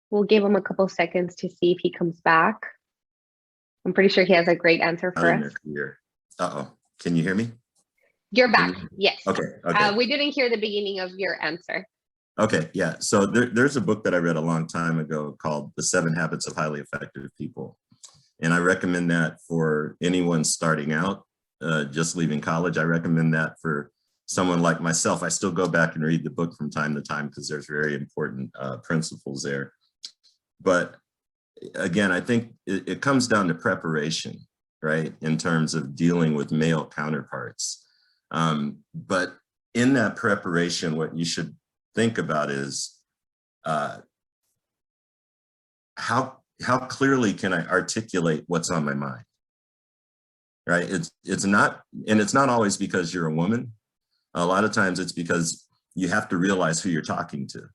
We'll give him a couple seconds to see if he comes back. I'm pretty sure he has a great answer for us. Uh-oh. Can you hear me? You're back. Yes. Okay. Okay. We didn't hear the beginning of your answer. Okay. Yeah. So there's a book that I read a long time ago called The 7 Habits of Highly Effective People. And I recommend that for anyone starting out, just leaving college. I recommend that for someone like myself. I still go back and read the book from time to time because there's very important principles there. But again, I think it comes down to preparation, right? In terms of dealing with male counterparts. But in that preparation, what you should think about is how clearly can I articulate what's on my mind, right? It's not always because you're a woman. A lot of times it's because you have to realize who you're talking to,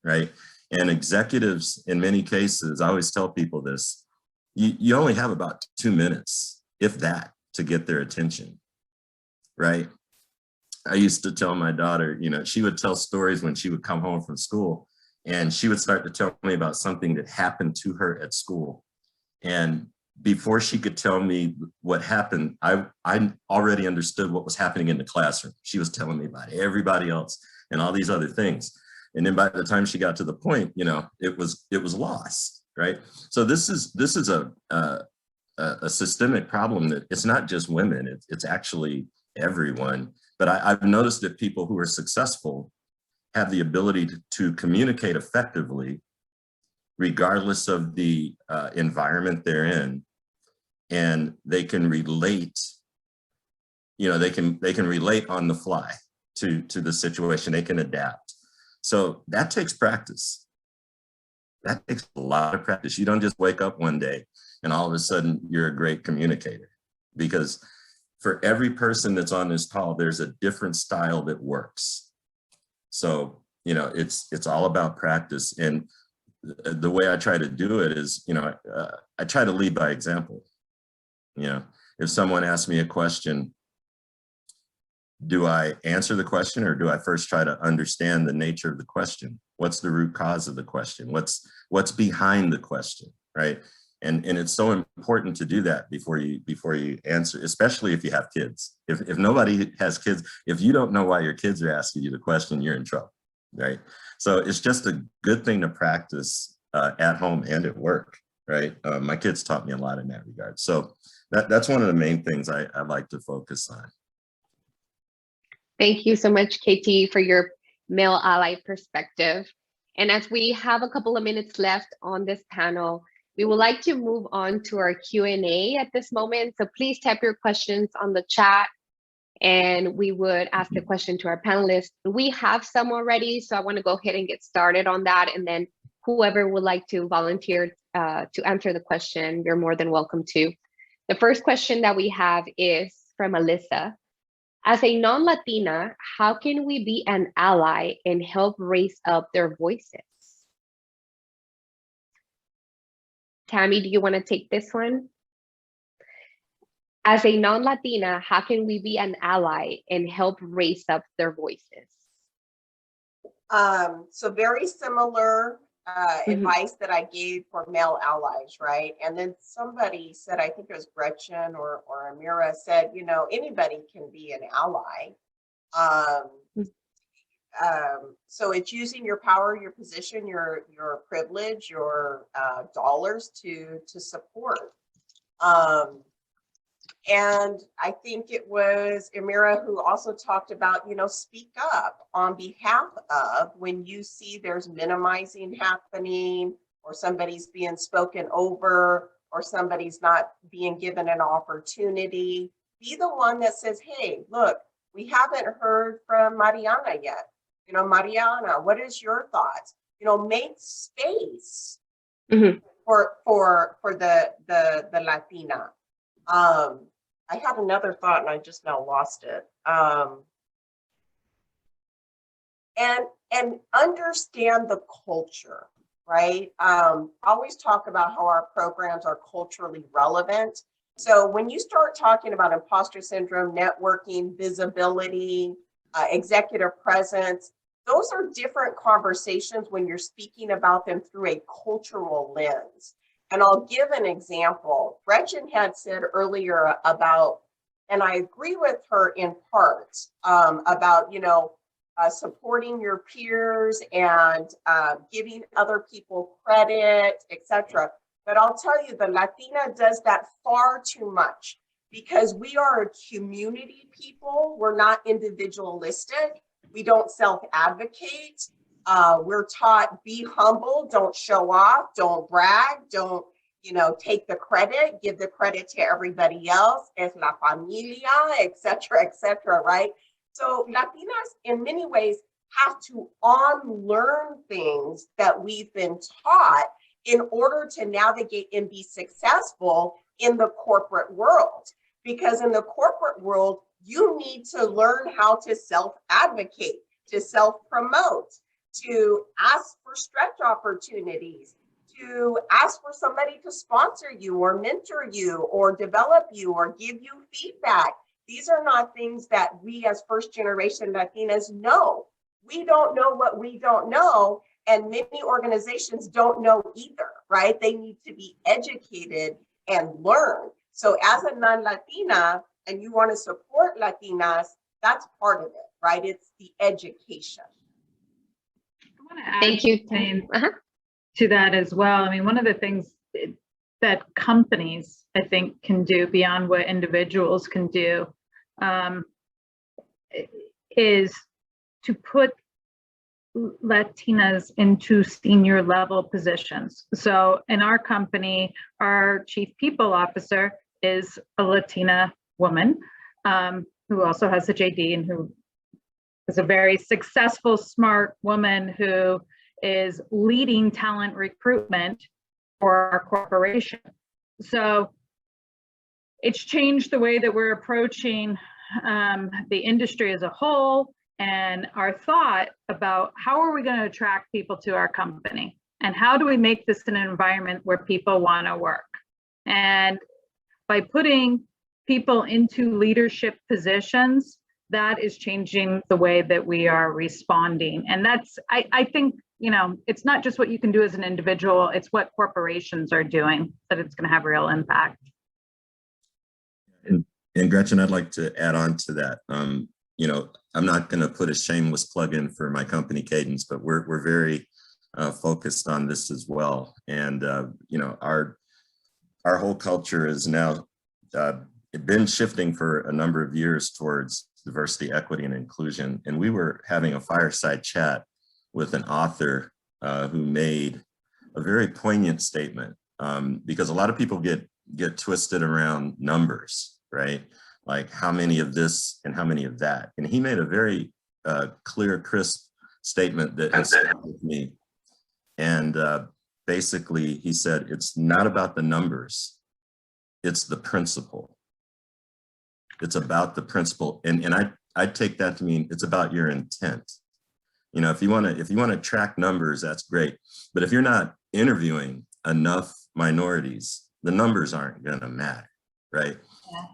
right? And executives, in many cases, I always tell people this, you only have about 2 minutes, if that, to get their attention, right? I used to tell my daughter, you know, she would tell stories when she would come home from school, and she would start to tell me about something that happened to her at school. And before she could tell me what happened, I already understood what was happening in the classroom. She was telling me about everybody else and all these other things. And then by the time she got to the point, you know, it was lost, right? So this is a systemic problem that it's not just women, it's actually everyone. But I've noticed that people who are successful have the ability to communicate effectively, regardless of the environment they're in, and they can relate. You know, they can relate on the fly to the situation. They can adapt. So that takes practice. That takes a lot of practice. You don't just wake up one day and all of a sudden you're a great communicator, because for every person that's on this call, there's a different style that works. So, you know, it's all about practice. And the way I try to do it is, you know, I try to lead by example. You know, if someone asks me a question, do I answer the question, or do I first try to understand the nature of the question? What's the root cause of the question? What's behind the question, right? And it's so important to do that before you answer, especially if you have kids. If nobody has kids, if you don't know why your kids are asking you the question, you're in trouble, right? So it's just a good thing to practice at home and at work, right? My kids taught me a lot in that regard. So that's one of the main things I like to focus on. Thank you so much, KT, for your male ally perspective. And as we have a couple of minutes left on this panel, we would like to move on to our Q&A at this moment. So please type your questions on the chat, and we would ask the question to our panelists. We have some already, so I want to go ahead and get started on that. And then whoever would like to volunteer to answer the question, you're more than welcome to. The first question that we have is from Alyssa. As a non-Latina, how can we be an ally and help raise up their voices? Tammy, do you want to take this one? As a non-Latina, how can we be an ally and help raise up their voices? So very similar advice that I gave for male allies, right? And then somebody said, I think it was Gretchen or Amira said, you know, anybody can be an ally. So it's using your power, your position, your privilege, your dollars to support. And I think it was Amira who also talked about, you know, speak up on behalf of when you see there's minimizing happening, or somebody's being spoken over, or somebody's not being given an opportunity. Be the one that says, hey, look, we haven't heard from Mariana yet. You know, Mariana, what is your thoughts? You know, make space for the Latina. I had another thought and I just now lost it. And understand the culture, right? Always talk about how our programs are culturally relevant. So when you start talking about imposter syndrome, networking, visibility, executive presence, those are different conversations when you're speaking about them through a cultural lens. And I'll give an example. Gretchen had said earlier about, and I agree with her in part, about, you know, supporting your peers and giving other people credit, etc. But I'll tell you, the Latina does that far too much because we are a community people. We're not individualistic. We don't self-advocate. We're taught, be humble, don't show off, don't brag, don't, you know, take the credit, give the credit to everybody else, es la familia, etc., right? So Latinas, in many ways, have to unlearn things that we've been taught in order to navigate and be successful in the corporate world. Because in the corporate world, you need to learn how to self-advocate, to self-promote, to ask for stretch opportunities, to ask for somebody to sponsor you or mentor you or develop you or give you feedback. These are not things that we as first generation Latinas know. We don't know what we don't know, and many organizations don't know either, right? They need to be educated and learn. So as a non-Latina, and you want to support Latinas, that's part of it, right? It's the education. I want to add Thank you. to that as well. I mean, one of the things that companies, I think, can do beyond what individuals can do is to put Latinas into senior level positions. So in our company, our chief people officer is a Latina woman who also has a JD and who is a very successful, smart woman who is leading talent recruitment for our corporation. So it's changed the way that we're approaching the industry as a whole and our thought about how are we going to attract people to our company and how do we make this an environment where people want to work. And by putting people into leadership positions, that is changing the way that we are responding. And that's, I think, you know, it's not just what you can do as an individual, it's what corporations are doing that it's going to have real impact. And Gretchen, I'd like to add on to that. You know, I'm not going to put a shameless plug in for my company Cadence, but we're very focused on this as well. And you know, our whole culture is now been shifting for a number of years towards diversity, equity, and inclusion. And we were having a fireside chat with an author who made a very poignant statement because a lot of people get twisted around numbers, right? Like how many of this and how many of that. And he made a very clear, crisp statement that has stuck with me. And basically he said, it's not about the numbers, it's the principle. It's about the principle. And I take that to mean it's about your intent. You know, if you want to track numbers, that's great. But if you're not interviewing enough minorities, the numbers aren't going to matter, right?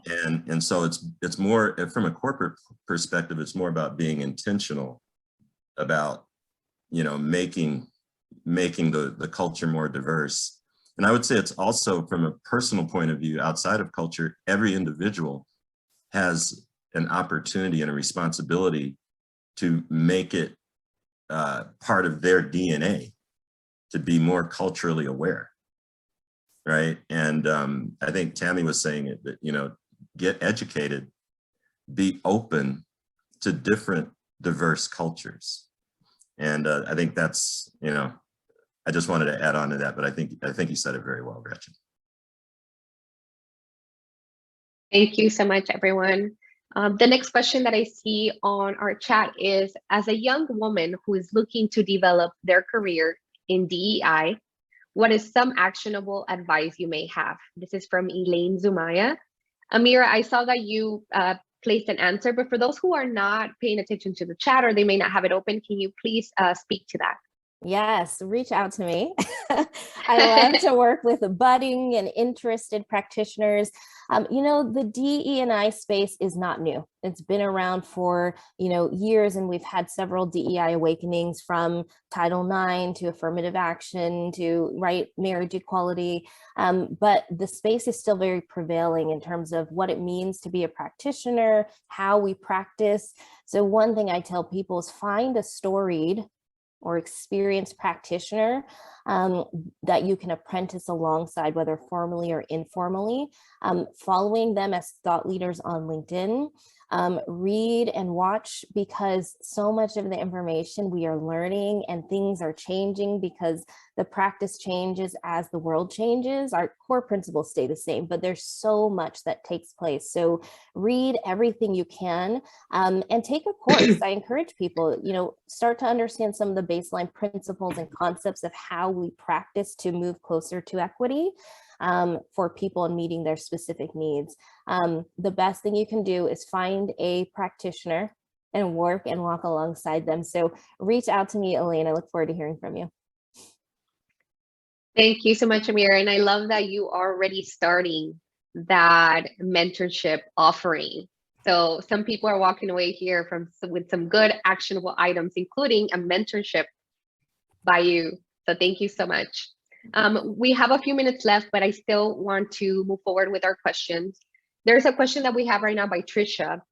Yeah. And so it's more from a corporate perspective, it's more about being intentional about, you know, making the culture more diverse. And I would say it's also from a personal point of view, outside of culture, every individual has an opportunity and a responsibility to make it part of their DNA to be more culturally aware, right? And I think Tammy was saying it, that, you know, get educated, be open to different diverse cultures. And I think that's, you know, I just wanted to add on to that, but I think you said it very well, Gretchen. Thank you so much, everyone. The next question that I see on our chat is, as a young woman who is looking to develop their career in DEI, what is some actionable advice you may have? This is from Elaine Zumaya. Amira, I saw that you placed an answer, but for those who are not paying attention to the chat or they may not have it open, can you please speak to that? Yes, reach out to me. I love to work with budding and interested practitioners. You know, the DE&I space is not new. It's been around for, you know, years, and we've had several DEI awakenings, from Title IX to affirmative action to marriage equality. But the space is still very prevailing in terms of what it means to be a practitioner, how we practice. So one thing I tell people is find a storied or experienced practitioner that you can apprentice alongside, whether formally or informally, following them as thought leaders on LinkedIn. Read and watch, because so much of the information we are learning and things are changing because the practice changes as the world changes. Our core principles stay the same, but there's so much that takes place. So read everything you can and take a course. I encourage people, you know, start to understand some of the baseline principles and concepts of how we practice to move closer to equity for people and meeting their specific needs. The best thing you can do is find a practitioner and work and walk alongside them. So reach out to me, Elaine. I look forward to hearing from you. Thank you so much, Amira. And I love that you are already starting that mentorship offering. So some people are walking away here with some good actionable items, including a mentorship by you. So thank you so much. We have a few minutes left, but I still want to move forward with our questions. There's a question that we have right now by Trisha.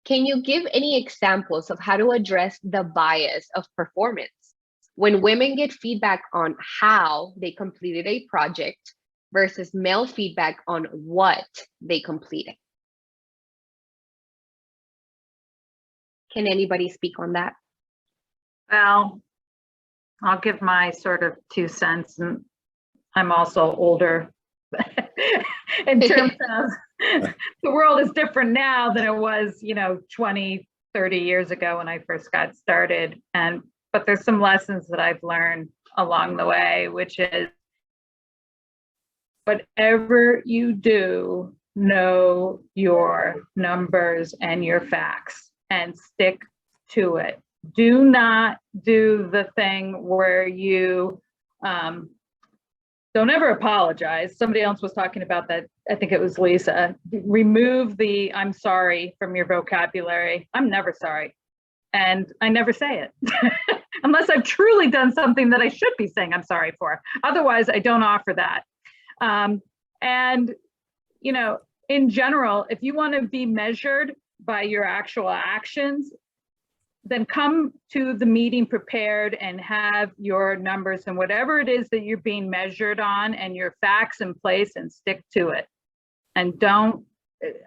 Can you give any examples of how to address the bias of performance when women get feedback on how they completed a project versus male feedback on what they completed? Can anybody speak on that? Well, I'll give my sort of 2 cents, and I'm also older in terms of the world is different now than it was, you know, 20, 30 years ago when I first got started. But there's some lessons that I've learned along the way, which is whatever you do, know your numbers and your facts and stick to it. Do not do the thing where you don't ever apologize. Somebody else was talking about that. I think it was Lisa. Remove the I'm sorry from your vocabulary. I'm never sorry. And I never say it unless I've truly done something that I should be saying I'm sorry for. Otherwise, I don't offer that. And, you know, in general, if you want to be measured by your actual actions, then come to the meeting prepared and have your numbers and whatever it is that you're being measured on and your facts in place, and stick to it. And don't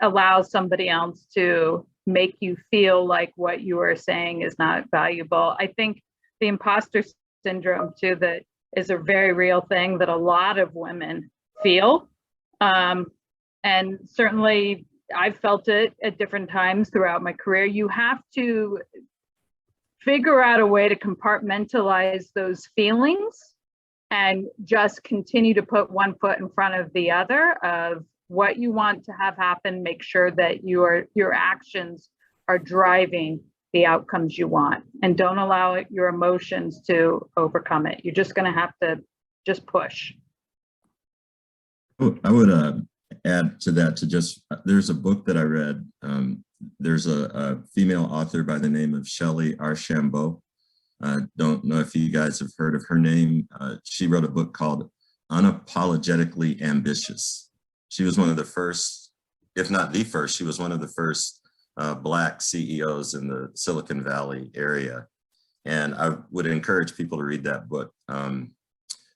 allow somebody else to make you feel like what you are saying is not valuable. I think the imposter syndrome too, that is a very real thing that a lot of women feel. And certainly I've felt it at different times throughout my career. You have to figure out a way to compartmentalize those feelings and just continue to put one foot in front of the other of what you want to have happen. Make sure that your actions are driving the outcomes you want, and don't allow your emotions to overcome it. You're just going to have to just push. I would add to that, there's a book that I read. There's a female author by the name of Shelley Archambault. I don't know if you guys have heard of her name. She wrote a book called Unapologetically Ambitious. She was one of the first, if not the first, she was one of the first Black CEOs in the Silicon Valley area. And I would encourage people to read that book.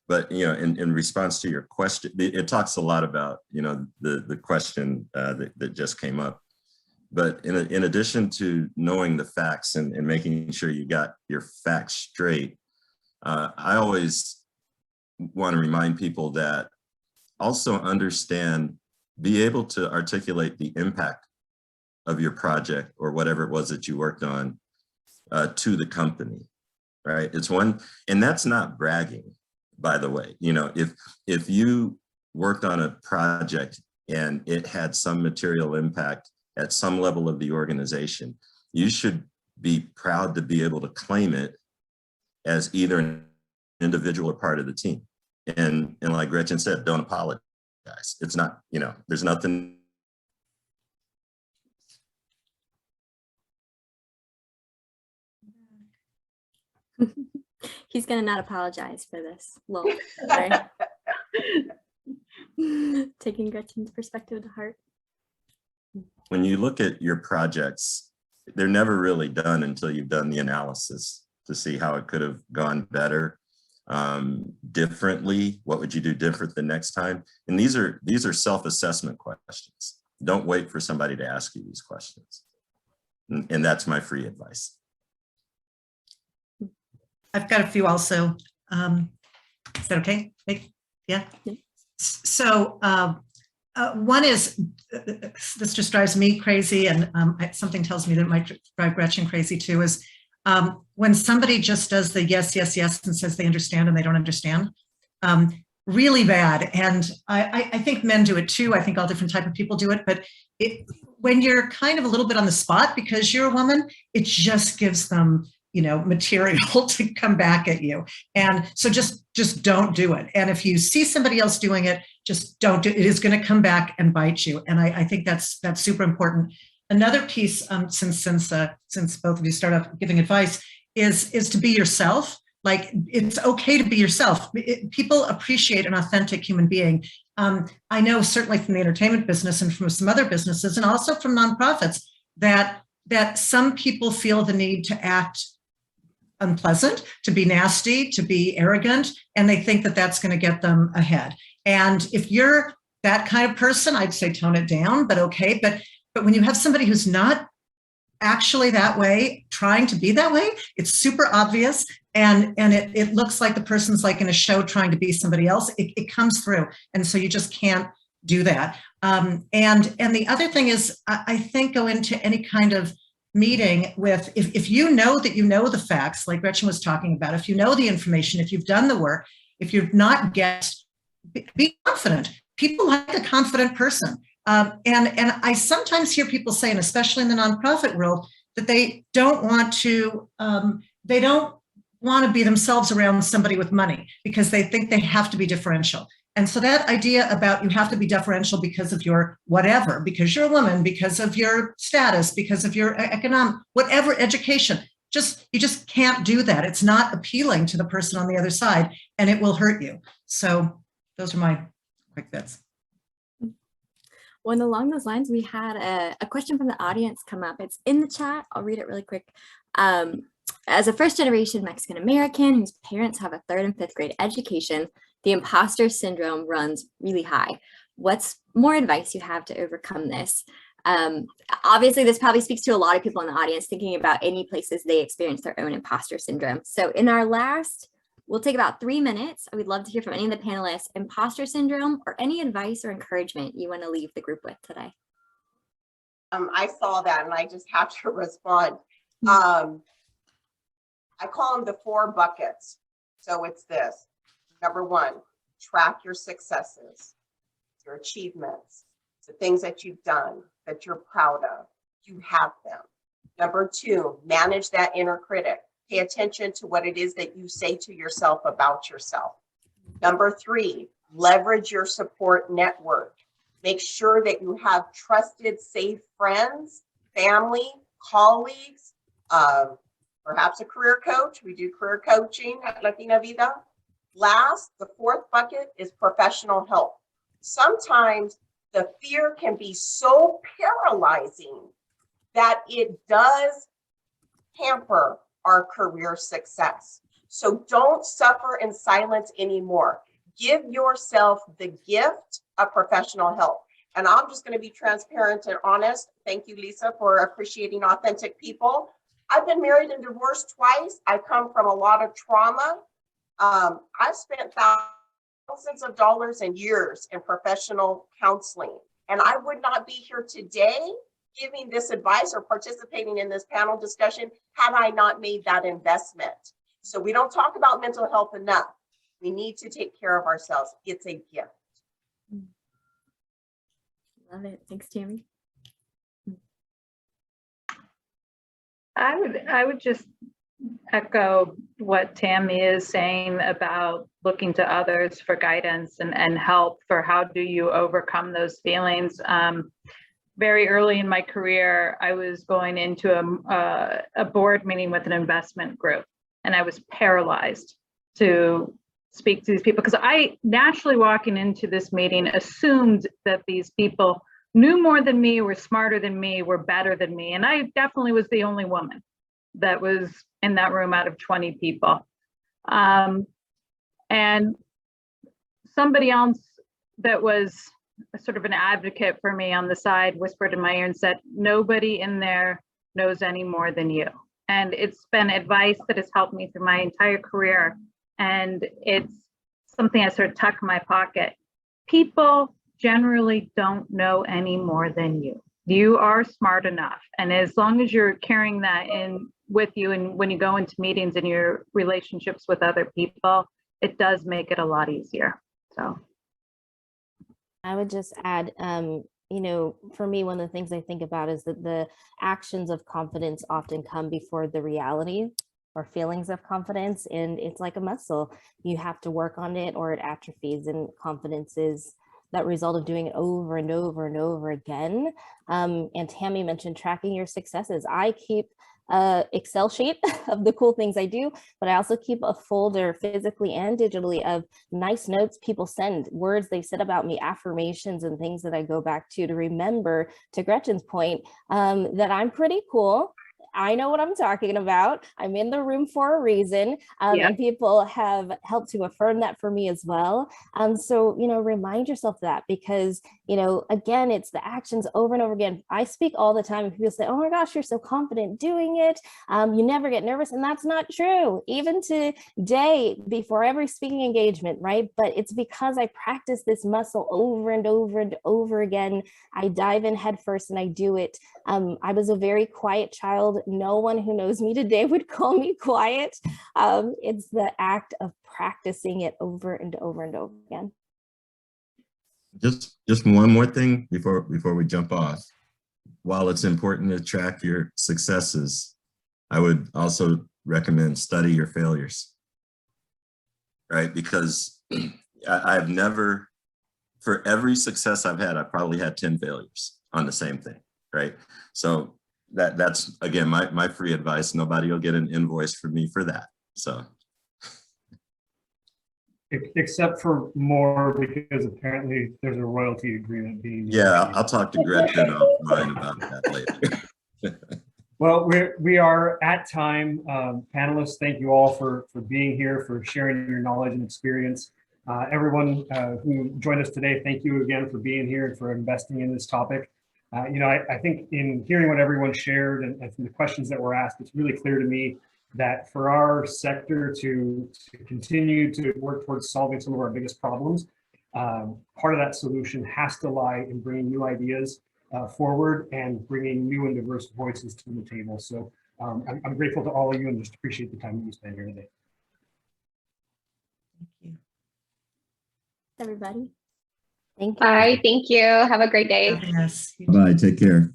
But, in response to your question, it talks a lot about, the question that just came up. But in addition to knowing the facts and making sure you got your facts straight, I always want to remind people that also be able to articulate the impact of your project or whatever it was that you worked on to the company, right? It's one, and that's not bragging, by the way. If you worked on a project and it had some material impact at some level of the organization, you should be proud to be able to claim it as either an individual or part of the team. And like Gretchen said, don't apologize. It's not, there's nothing. He's gonna not apologize for this. Lol. Taking Gretchen's perspective to heart. When you look at your projects, they're never really done until you've done the analysis to see how it could have gone better, differently. What would you do different the next time? And these are self-assessment questions. Don't wait for somebody to ask you these questions. And that's my free advice. I've got a few also. Is that okay? Yeah. So one is, this just drives me crazy, and something tells me that it might drive Gretchen crazy too, is when somebody just does the yes, yes, yes, and says they understand and they don't understand. Really bad. And I think men do it too. I think all different type of people do it, but when you're kind of a little bit on the spot because you're a woman, it just gives them material to come back at you. And so just don't do it. And if you see somebody else doing it, just don't do it. It is going to come back and bite you. And I think that's super important. Another piece, since both of you start off giving advice, is to be yourself. Like, it's okay to be yourself. People appreciate an authentic human being. I know certainly from the entertainment business and from some other businesses, and also from nonprofits, that some people feel the need to act unpleasant, to be nasty, to be arrogant, and they think that that's going to get them ahead. And if you're that kind of person, I'd say tone it down, but okay. But when you have somebody who's not actually that way, trying to be that way, it's super obvious, and it looks like the person's like in a show trying to be somebody else. It comes through, and so you just can't do that. And the other thing is, I think, go into any kind of meeting with, if you know that you know the facts, like Gretchen was talking about, if you know the information, if you've done the work, if you've not guessed, be confident. People like a confident person. And I sometimes hear people say, and especially in the nonprofit world, that they don't want to be themselves around somebody with money because they think they have to be differential. And so that idea about you have to be deferential because of your whatever, because you're a woman, because of your status, because of your economic, whatever education, you just can't do that. It's not appealing to the person on the other side, and it will hurt you. So those are my quick bits. Well, along those lines, we had a question from the audience come up. It's in the chat. I'll read it really quick. As a first-generation Mexican-American whose parents have a 3rd and 5th grade education, the imposter syndrome runs really high. What's more advice you have to overcome this? Obviously, this probably speaks to a lot of people in the audience thinking about any places they experience their own imposter syndrome. So in our last, we'll take about 3 minutes. We'd love to hear from any of the panelists, imposter syndrome, or any advice or encouragement you want to leave the group with today. I saw that and I just have to respond. I call them the 4 buckets. So it's this. Number 1, track your successes, your achievements, the things that you've done that you're proud of. You have them. Number 2, manage that inner critic. Pay attention to what it is that you say to yourself about yourself. Number 3, leverage your support network. Make sure that you have trusted, safe friends, family, colleagues, perhaps a career coach. We do career coaching at LatinaVIDA. Last, the 4th bucket is professional help. Sometimes the fear can be so paralyzing that it does hamper our career success. So don't suffer in silence anymore. Give yourself the gift of professional help. And I'm just going to be transparent and honest. Thank you, Lisa, for appreciating authentic people. I've been married and divorced twice. I come from a lot of trauma. I've spent thousands of dollars and years in professional counseling. And I would not be here today giving this advice or participating in this panel discussion had I not made that investment. So we don't talk about mental health enough. We need to take care of ourselves. It's a gift. Love it. Thanks, Tammy. I would just echo what Tammy is saying about looking to others for guidance and help for how do you overcome those feelings. Very early in my career, I was going into a board meeting with an investment group, and I was paralyzed to speak to these people because I naturally, walking into this meeting, assumed that these people knew more than me, were smarter than me, were better than me. And I definitely was the only woman that was in that room out of 20 people. And somebody else that was sort of an advocate for me on the side whispered in my ear and said, nobody in there knows any more than you. And it's been advice that has helped me through my entire career. And it's something I sort of tuck in my pocket. People generally don't know any more than you. You are smart enough. And as long as you're carrying that in with you, and when you go into meetings and your relationships with other people, it does make it a lot easier. So I would just add, you know, for me, one of the things I think about is that the actions of confidence often come before the reality or feelings of confidence. And it's like a muscle. You have to work on it or it atrophies, and confidence is that result of doing it over and over and over again. And Tammy mentioned tracking your successes. I keep a Excel sheet of the cool things I do, but I also keep a folder physically and digitally of nice notes people send, words they said about me, affirmations and things that I go back to remember, to Gretchen's point, that I'm pretty cool. I know what I'm talking about. I'm in the room for a reason. And people have helped to affirm that for me as well. So, you know, remind yourself that, because, you know, again, it's the actions over and over again. I speak all the time and people say, oh my gosh, you're so confident doing it. You never get nervous. And that's not true. Even today, before every speaking engagement, right? But it's because I practice this muscle over and over and over again. I dive in head first and I do it. I was a very quiet child. No one who knows me today would call me quiet. It's the act of practicing it over and over and over again. Just one more thing before we jump off. While it's important to track your successes, I would also recommend study your failures, right? Because I've never, for every success I've had, I probably had 10 failures on the same thing, right? So that's, again, my free advice. Nobody will get an invoice from me for that. So. Except for more, because apparently there's a royalty agreement being. Yeah, I'll talk to Gretchen offline about that later. Well, we are at time. Panelists, thank you all for being here, for sharing your knowledge and experience. Everyone who joined us today, thank you again for being here and for investing in this topic. You know, I think in hearing what everyone shared and from the questions that were asked, it's really clear to me that for our sector to continue to work towards solving some of our biggest problems, part of that solution has to lie in bringing new ideas forward and bringing new and diverse voices to the table. So I'm grateful to all of you and just appreciate the time that you spent here today. Thank you. Everybody. Thank you. Bye. Thank you. Have a great day. Yes. Bye. Take care.